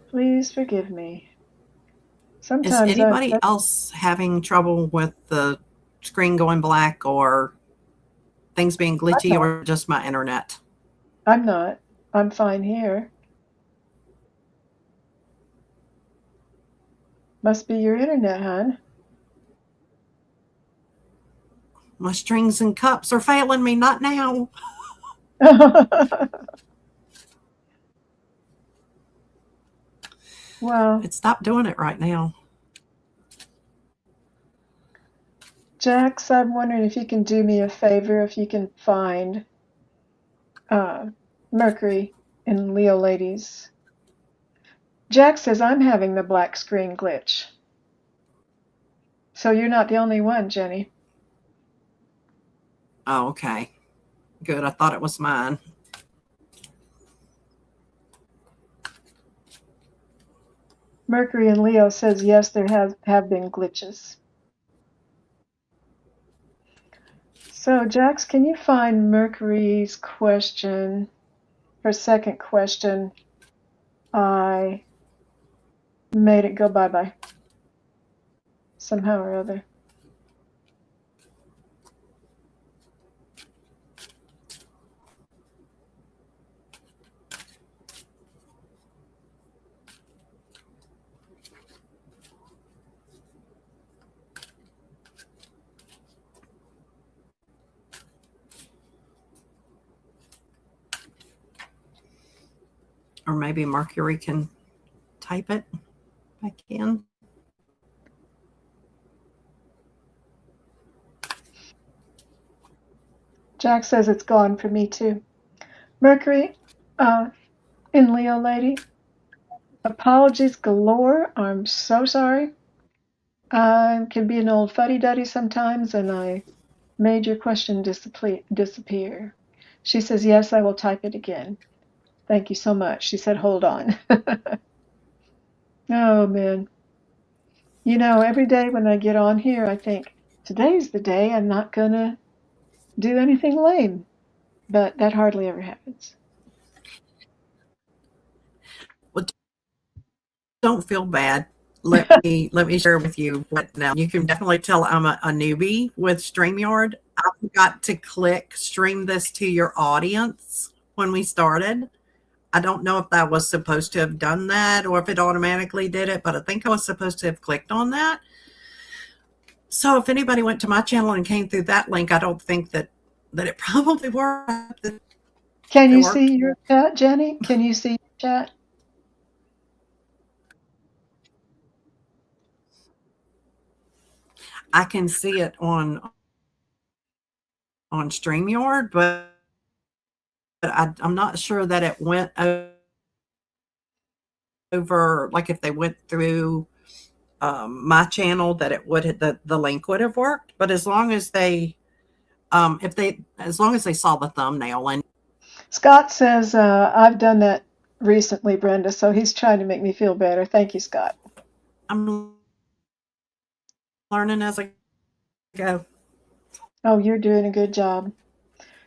Please forgive me. Sometimes is anybody else having trouble with the screen going black or things being glitchy, or just my internet? I'm not. I'm fine here. Must be your internet, hon. My strings and cups are failing me. Not now. Well, It stopped doing it right now. Jax, I'm wondering if you can do me a favor, if you can find Mercury in Leo Ladies. Jax says I'm having the black screen glitch. So you're not the only one, Jenny. Oh, okay. Good. I thought it was mine. Mercury in Leo says yes, there have been glitches. So, Jax, can you find Mercury's question, her second question? I made it go bye-bye somehow or other. Or maybe Mercury can type it back in. Jack says it's gone for me too. Mercury, in Leo Lady, apologies galore. I'm so sorry. I can be an old fuddy-duddy sometimes, and I made your question disappear. She says, yes, I will type it again. Thank you so much. She said, hold on. Oh, man. You know, every day when I get on here, I think, today's the day I'm not going to do anything lame. But that hardly ever happens. Well, don't feel bad. Let me share with you what now. You can definitely tell I'm a newbie with StreamYard. I forgot to click stream this to your audience when we started. I don't know if I was supposed to have done that or if it automatically did it, but I think I was supposed to have clicked on that. So if anybody went to my channel and came through that link, I don't think that it probably worked. Can It you worked. see your chat, Jenny? Can you see your chat? I can see it on StreamYard, but I'm not sure that it went over, like if they went through my channel, that it would the link would have worked. But as long as they as long as they saw the thumbnail. And Scott says, I've done that recently, Brenda, so he's trying to make me feel better. Thank you, Scott. I'm learning as I go. Oh, you're doing a good job.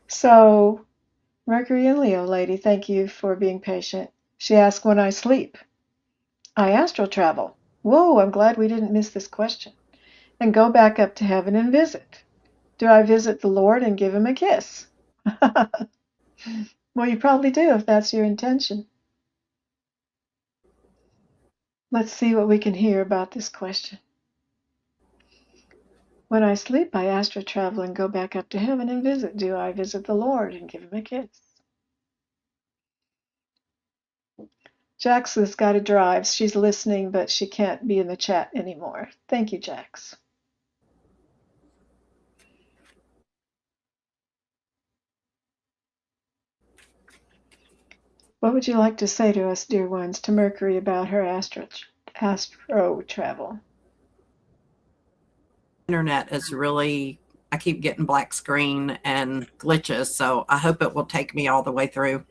So, Mercury and Leo lady, thank you for being patient. She asked when I sleep. I astral travel. Whoa, I'm glad we didn't miss this question. And go back up to heaven and visit. Do I visit the Lord and give him a kiss? Well, you probably do if that's your intention. Let's see what we can hear about this question. When I sleep, I astral travel and go back up to heaven and visit. Do I visit the Lord and give him a kiss? Jax has got to drive. She's listening, but she can't be in the chat anymore. Thank you, Jax. What would you like to say to us, dear ones, to Mercury about her astro travel? Internet is really, I keep getting black screen and glitches, so I hope it will take me all the way through.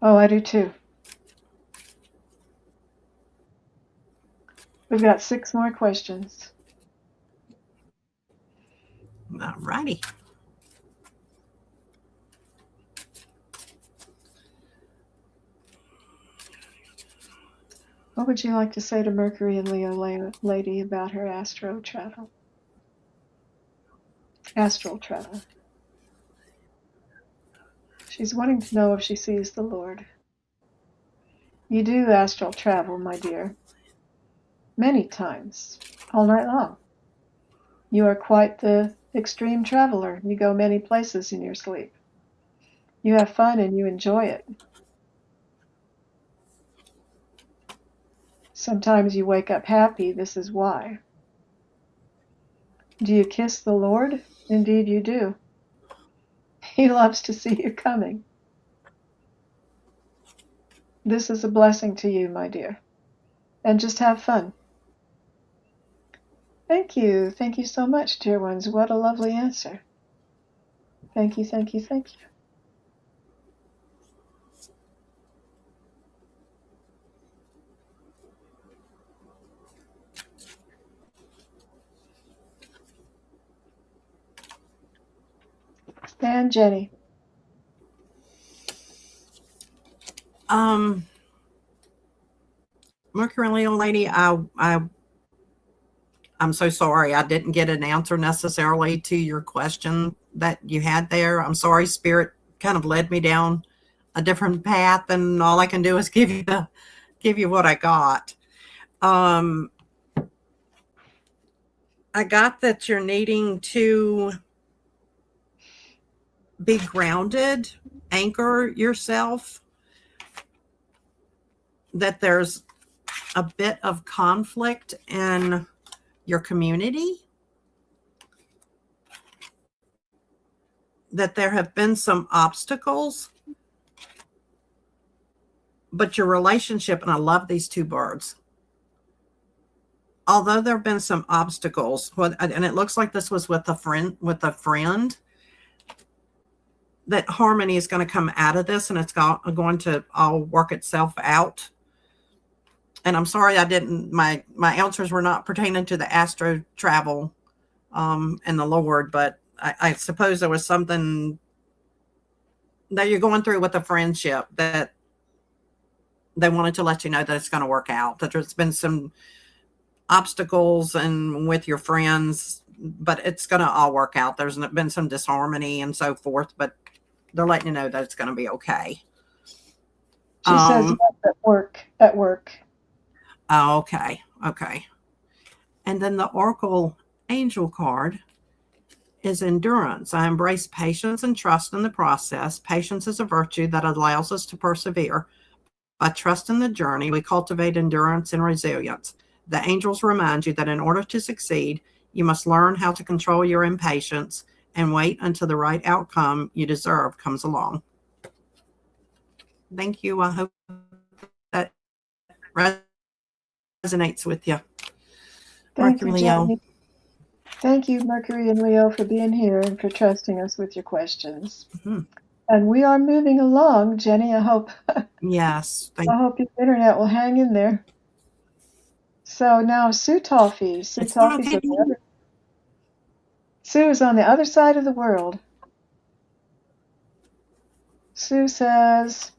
Oh, I do too. We've got 6 more questions. All righty. What would you like to say to Mercury and Leo lady about her astral travel? Astral travel. She's wanting to know if she sees the Lord. You do astral travel, my dear. Many times, all night long. You are quite the extreme traveler. You go many places in your sleep. You have fun and you enjoy it. Sometimes you wake up happy. This is why. Do you kiss the Lord? Indeed you do. He loves to see you coming. This is a blessing to you, my dear. And just have fun. Thank you. Thank you so much, dear ones. What a lovely answer. Thank you, thank you, thank you. And Jenny. Mercury and Leo lady, I'm so sorry I didn't get an answer necessarily to your question that you had there. I'm sorry, Spirit kind of led me down a different path, and all I can do is give you what I got. I got that you're needing to be grounded, anchor yourself, that there's a bit of conflict in your community, that there have been some obstacles, but your relationship, and I love these 2 birds, although there have been some obstacles, and it looks like this was with a friend, that harmony is going to come out of this, and it's going to all work itself out. And I'm sorry I didn't, my answers were not pertaining to the astro travel and the Lord, but I suppose there was something that you're going through with a friendship that they wanted to let you know that it's going to work out, that there's been some obstacles and with your friends, but it's going to all work out. There's been some disharmony and so forth, but they're letting you know that it's going to be okay. She says yes, at work. Okay. Okay. And then the Oracle Angel card is endurance. I embrace patience and trust in the process. Patience is a virtue that allows us to persevere. By trusting the journey, we cultivate endurance and resilience. The angels remind you that in order to succeed, you must learn how to control your impatience and wait until the right outcome you deserve comes along. Thank you. I hope that resonates with you. Thank you, Jenny. Thank you, Mercury and Leo, for being here and for trusting us with your questions. Mm-hmm. And we are moving along, Jenny. I hope. Yes. I hope your internet will hang in there. So now Sue Toffee. Sue Toffee's Sue is on the other side of the world. Sue says,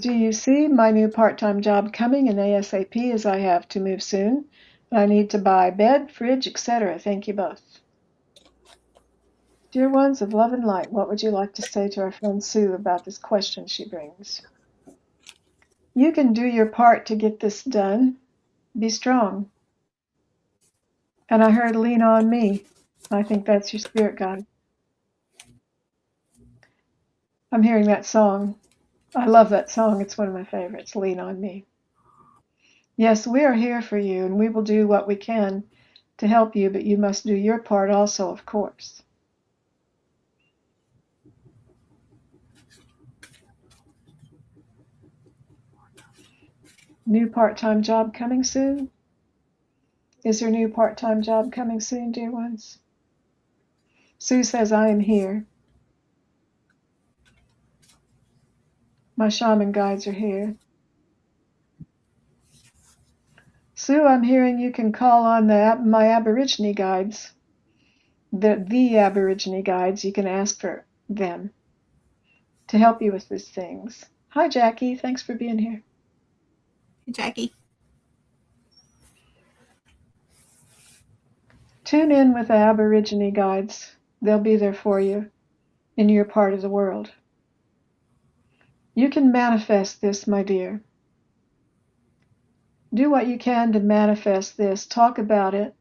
do you see my new part-time job coming in ASAP, as I have to move soon? I need to buy bed, fridge, etc. Thank you both. Dear ones of love and light, what would you like to say to our friend Sue about this question she brings? You can do your part to get this done. Be strong. And I heard lean on me. I think that's your spirit guide. I'm hearing that song. I love that song. It's one of my favorites, Lean on Me. Yes, we are here for you, and we will do what we can to help you, but you must do your part also, of course. New part-time job coming soon? Is your new part-time job coming soon, dear ones? Sue says, I am here. My shaman guides are here. Sue, I'm hearing you can call on my Aborigine guides. The Aborigine guides, you can ask for them to help you with these things. Hi, Jackie. Thanks for being here. Hey, Jackie. Tune in with the Aborigine guides. They'll be there for you in your part of the world. You can manifest this, my dear. Do what you can to manifest this. Talk about it.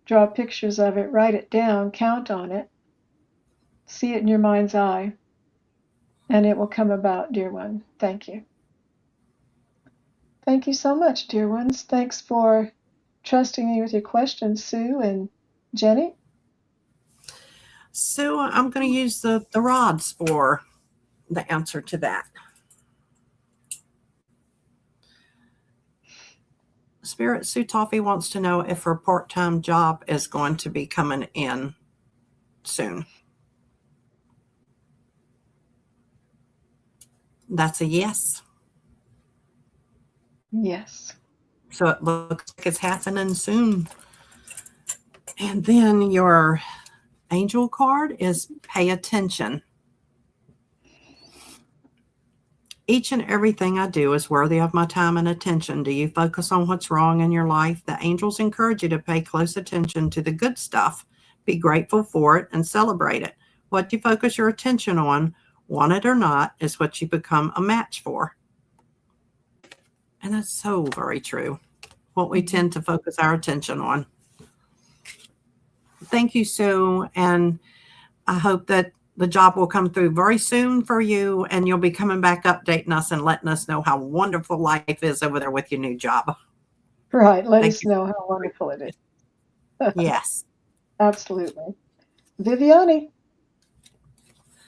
Draw pictures of it. Write it down. Count on it. See it in your mind's eye. And it will come about, dear one. Thank you. Thank you so much, dear ones. Thanks for trusting me with your questions, Sue and Jenny. So I'm going to use the rods for the answer to that. Spirit Sue Toffee wants to know if her part-time job is going to be coming in soon. That's a yes. Yes. So it looks like it's happening soon. And then your angel card is pay attention. Each and everything I do is worthy of my time and attention. Do you focus on what's wrong in your life? The angels encourage you to pay close attention to the good stuff. Be grateful for it and celebrate it. What you focus your attention on, want it or not, is what you become a match for. And that's so very true. What we tend to focus our attention on. Thank you, Sue. And I hope that the job will come through very soon for you, and you'll be coming back updating us and letting us know how wonderful life is over there with your new job. Right. Let us know how wonderful it is. Yes. Absolutely. Viviani,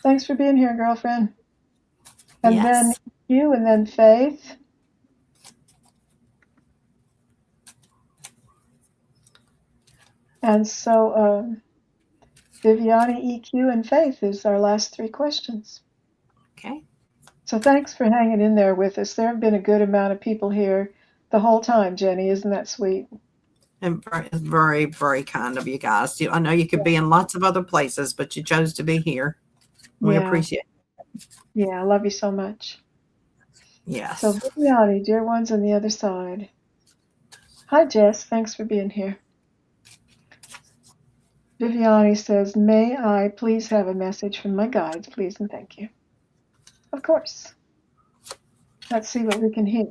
thanks for being here, girlfriend. And yes. Then you, and then Faith. And so Viviani, EQ, and Faith is our last three questions. Okay. So thanks for hanging in there with us. There have been a good amount of people here the whole time, Jenny. Isn't that sweet? And very, very, very kind of you guys. I know you could be in lots of other places, but you chose to be here. We Yeah. appreciate it. Yeah. I love you so much. So, Yes. Viviani, dear ones on the other side. Hi, Jess. Thanks for being here. Viviani says, may I please have a message from my guides, please and thank you. Of course. Let's see what we can hear.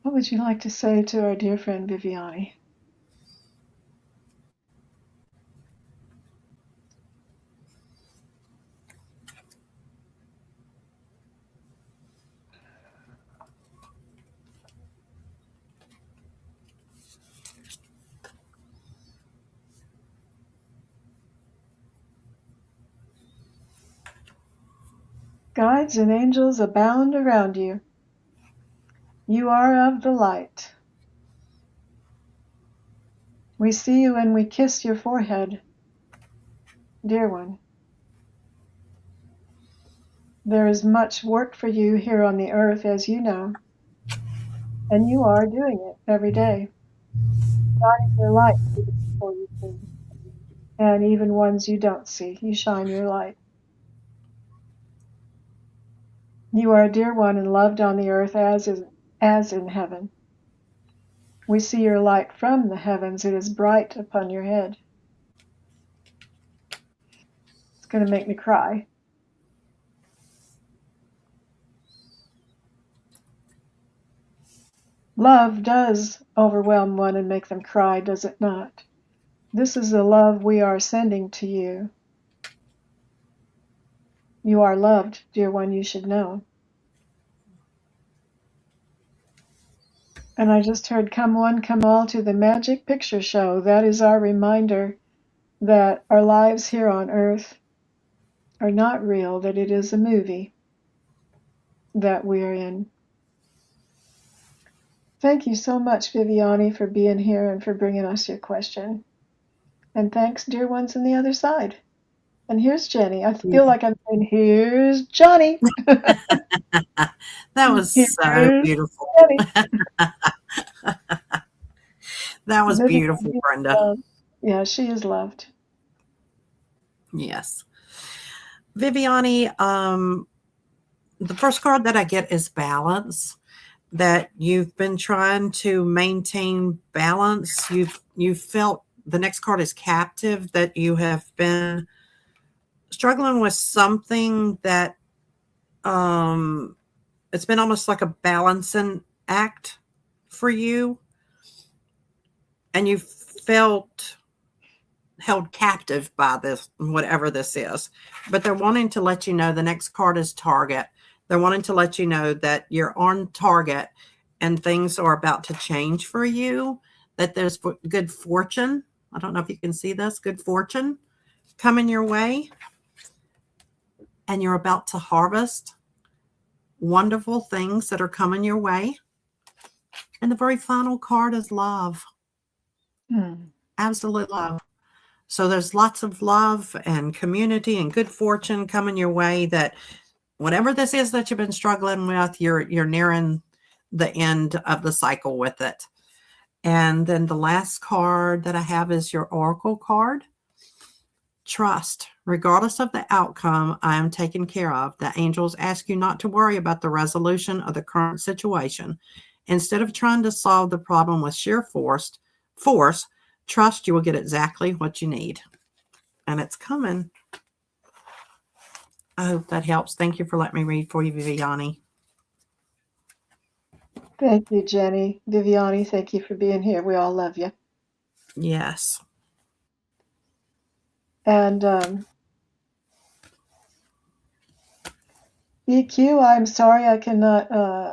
What would you like to say to our dear friend Viviani? Guides and angels abound around you. You are of the light. We see you and we kiss your forehead, dear one. There is much work for you here on the earth, as you know, and you are doing it every day, shining your light through the people you see, and even ones you don't see. You shine your light. You are a dear one and loved on the earth as in heaven. We see your light from the heavens. It is bright upon your head. It's going to make me cry. Love does overwhelm one and make them cry, does it not? This is the love we are sending to you. You are loved, dear one, you should know. And I just heard, come one, come all to the magic picture show. That is our reminder that our lives here on earth are not real, that it is a movie that we're in. Thank you so much, Viviani, for being here and for bringing us your question. And thanks, dear ones on the other side. And here's Jenny. I feel like I'm saying, here's Johnny. That was so Here's beautiful. Jenny. That was Viviani beautiful, is Brenda. loved. Yeah, she is loved. Yes. Viviani, the first card that I get is balance. That you've been trying to maintain balance. You've felt the next card is captive, that you have been struggling with something that it's been almost like a balancing act for you, and you felt held captive by this, whatever this is. But they're wanting to let you know the next card is target. They're wanting to let you know that you're on target and things are about to change for you, that there's good fortune. I don't know if you can see this, good fortune coming your way. And you're about to harvest wonderful things that are coming your way. And the very final card is love. Absolute love. So there's lots of love and community and good fortune coming your way, that whatever this is that you've been struggling with, you're nearing the end of the cycle with it. And then the last card that I have is your oracle card. Trust. Regardless of the outcome, I am taken care of. The angels ask you not to worry about the resolution of the current situation. Instead of trying to solve the problem with sheer force, trust you will get exactly what you need. And it's coming. I hope that helps. Thank you for letting me read for you, Viviani. Thank you, Jenny. Viviani, thank you for being here. We all love you. Yes. And EQ, I'm sorry I cannot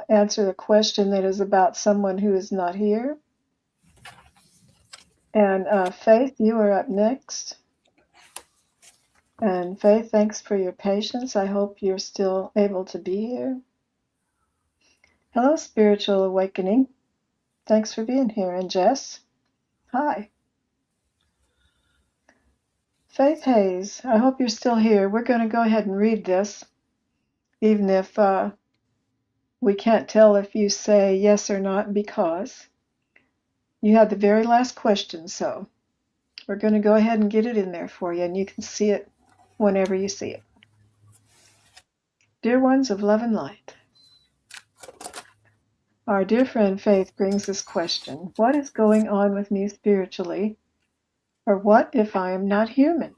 answer the question that is about someone who is not here. And Faith, you are up next. And Faith, thanks for your patience. I hope you're still able to be here. Hello, Spiritual Awakening. Thanks for being here. And Jess, hi. Faith Hayes, I hope you're still here. We're going to go ahead and read this, even if we can't tell if you say yes or not, because you had the very last question. So we're going to go ahead and get it in there for you, and you can see it whenever you see it. Dear ones of love and light, our dear friend Faith brings this question: what is going on with me spiritually? Or what if I am not human?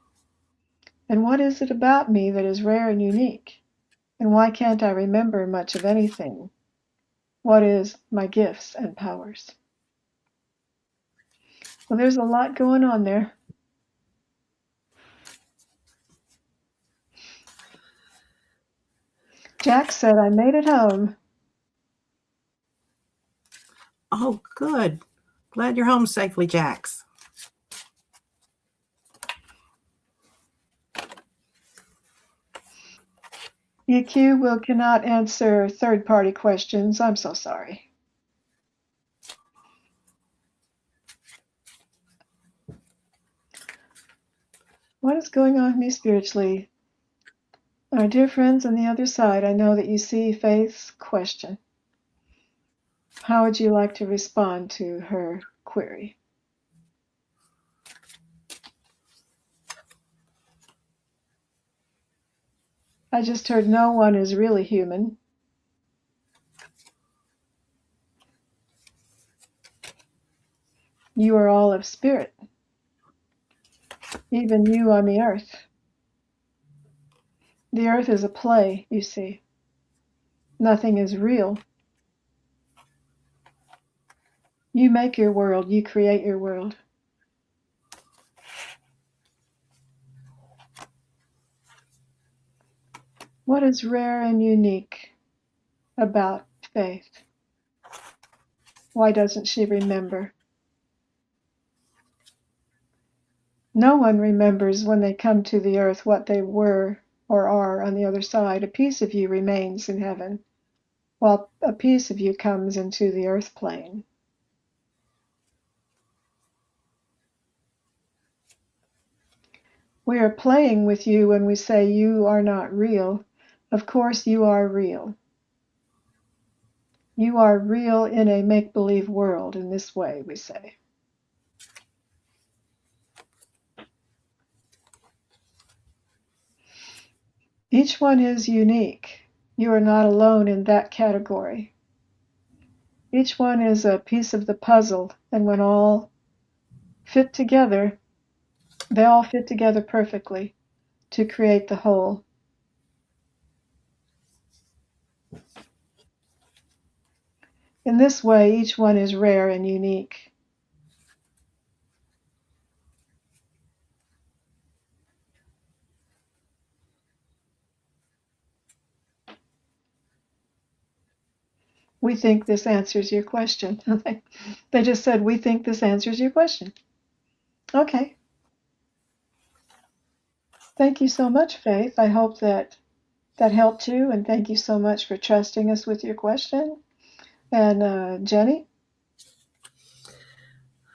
And what is it about me that is rare and unique? And why can't I remember much of anything? What is my gifts and powers? Well, there's a lot going on there. Jack said, I made it home. Oh, good. Glad you're home safely, Jax. EQ will cannot answer third-party questions. I'm so sorry. What is going on with me spiritually? Our dear friends on the other side, I know that you see Faith's question. How would you like to respond to her query? I just heard no one is really human. You are all of spirit, even you on the earth. The earth is a play, you see. Nothing is real. You make your world, you create your world. What is rare and unique about Faith? Why doesn't she remember? No one remembers when they come to the earth what they were or are on the other side. A piece of you remains in heaven, while a piece of you comes into the earth plane. We are playing with you when we say you are not real. Of course, you are real. You are real in a make-believe world, in this way, we say. Each one is unique. You are not alone in that category. Each one is a piece of the puzzle, and when all fit together, they all fit together perfectly to create the whole. In this way, each one is rare and unique. We think this answers your question. They just said, we think this answers your question. Okay. Thank you so much, Faith. I hope that helped you, and thank you so much for trusting us with your question. And Jenny?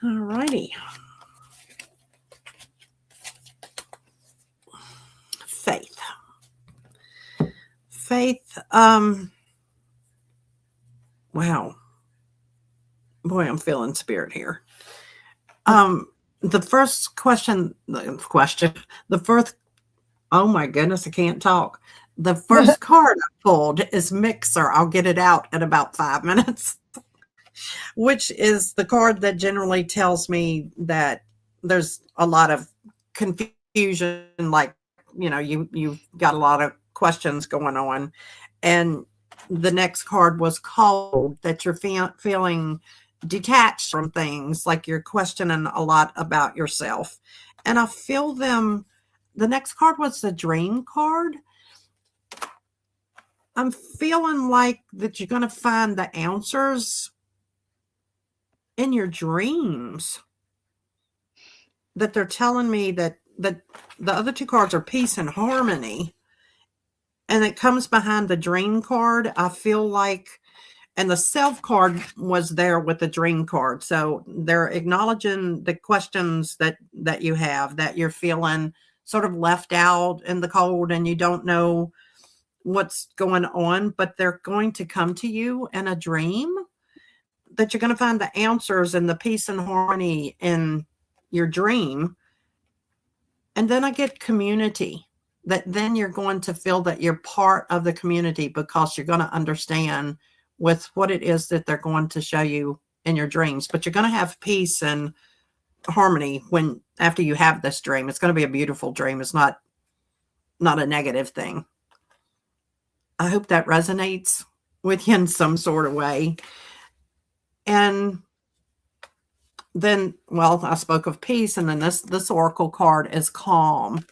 All righty. Faith. Faith, wow. Boy, I'm feeling spirit here. The first question, oh my goodness, I can't talk. The first card I pulled is Mixer. I'll get it out in about 5 minutes, which is the card that generally tells me that there's a lot of confusion, like, you've got a lot of questions going on. And the next card was Cold, that you're feeling detached from things, like you're questioning a lot about yourself. And I feel them. The next card was the Dream card. I'm feeling like that you're going to find the answers in your dreams. That they're telling me that the other two cards are peace and harmony. And it comes behind the Dream card. I feel like, And the self card was there with the dream card. So they're acknowledging the questions that you have, that you're feeling sort of left out in the cold and you don't know what's going on, but they're going to come to you in a dream, that you're going to find the answers and the peace and harmony in your dream. And then I get community, that then you're going to feel that you're part of the community, because you're going to understand with what it is that they're going to show you in your dreams. But you're going to have peace and harmony when after you have this dream. It's going to be a beautiful dream. It's not a negative thing. I hope that resonates with you in some sort of way. And then, well, I spoke of peace, and then this oracle card is calm.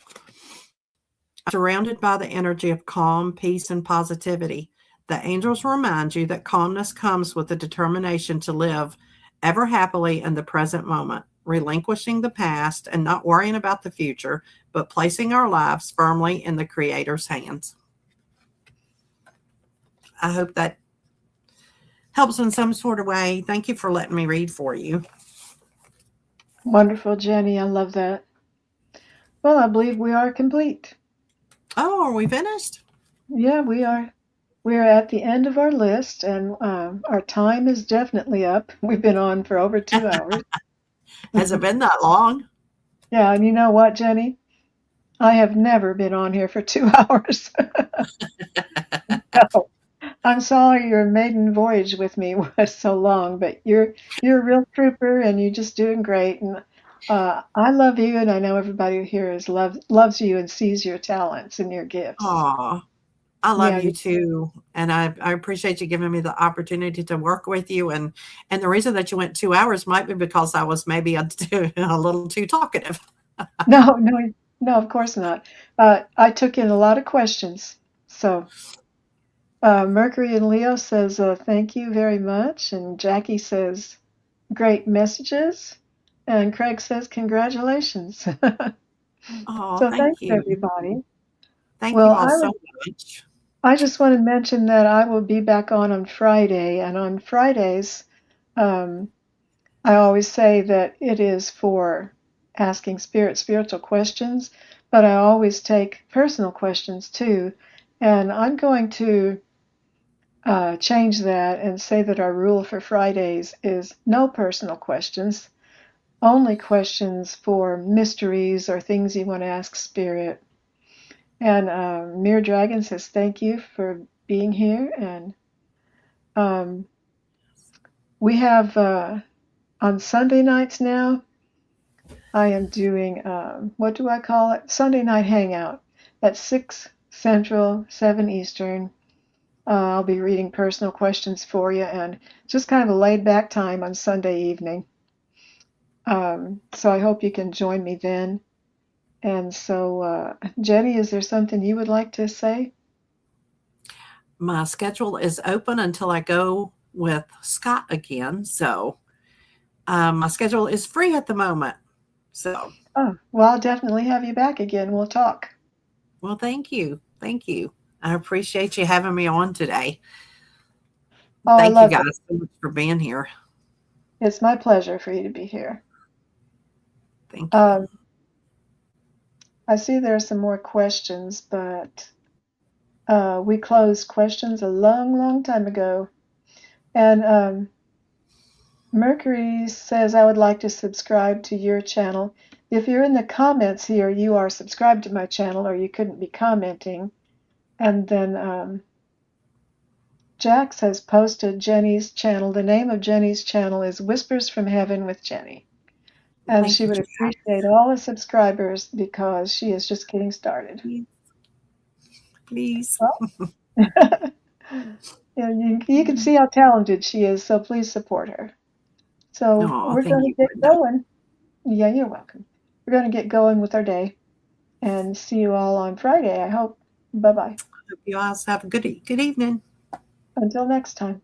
Surrounded by the energy of calm, peace, and positivity, the angels remind you that calmness comes with the determination to live ever happily in the present moment, relinquishing the past and not worrying about the future, but placing our lives firmly in the Creator's hands. I hope that helps in some sort of way. Thank you for letting me read for you. Wonderful, Jenny. I love that. Well, I believe we are complete. Oh, are we finished? Yeah, we are. We're at the end of our list, and our time is definitely up. We've been on for over 2 hours. Has it been that long? Yeah, and you know what, Jenny? I have never been on here for 2 hours. No. I'm sorry your maiden voyage with me was so long, but you're a real trooper, and you're just doing great. And I love you, and I know everybody here loves you and sees your talents and your gifts. Oh, I love Yeah, you too. And I appreciate you giving me the opportunity to work with you. And the reason that you went 2 hours might be because I was maybe a little too talkative. no, of course not. I took in a lot of questions. So Mercury in Leo says, thank you very much. And Jackie says, great messages. And Craig says, congratulations. Oh, So thank thanks, you. everybody. Thank Well, you all so much. I just want to mention that I will be back on Friday. And on Fridays, um, I always say that it is for asking spiritual questions, but I always take personal questions too. And I'm going to change that and say that our rule for Fridays is no personal questions, only questions for mysteries or things you want to ask Spirit. And Mere Dragon says thank you for being here. And um, we have on Sunday nights now, I am doing, what do I call it? Sunday night hangout at 6 Central, 7 Eastern. I'll be reading personal questions for you, and just kind of a laid back time on Sunday evening. So I hope you can join me then. And so, Jenny, is there something you would like to say? My schedule is open until I go with Scott again. So my schedule is free at the moment. So. Oh, well, I'll definitely have you back again. We'll talk. Well, thank you. Thank you. I appreciate you having me on today. Oh, I Thank you love it. guys so much for being here. It's my pleasure for you to be here. Thank you. I see there are some more questions, but we closed questions a long, long time ago. And Mercury says, I would like to subscribe to your channel. If you're in the comments here, you are subscribed to my channel, or you couldn't be commenting. And then Jax has posted Jenny's channel. The name of Jenny's channel is Whispers from Heaven with Jenny. And Thank she you, would Jack. appreciate all the subscribers because she is just getting started. Please. Well, and you can see how talented she is, so please support her. So Oh, we're thank going you, to get Brenda. going. Yeah, you're welcome. We're going to get going with our day and see you all on Friday, I hope. Bye-bye. Hope you all have a good evening. Until next time.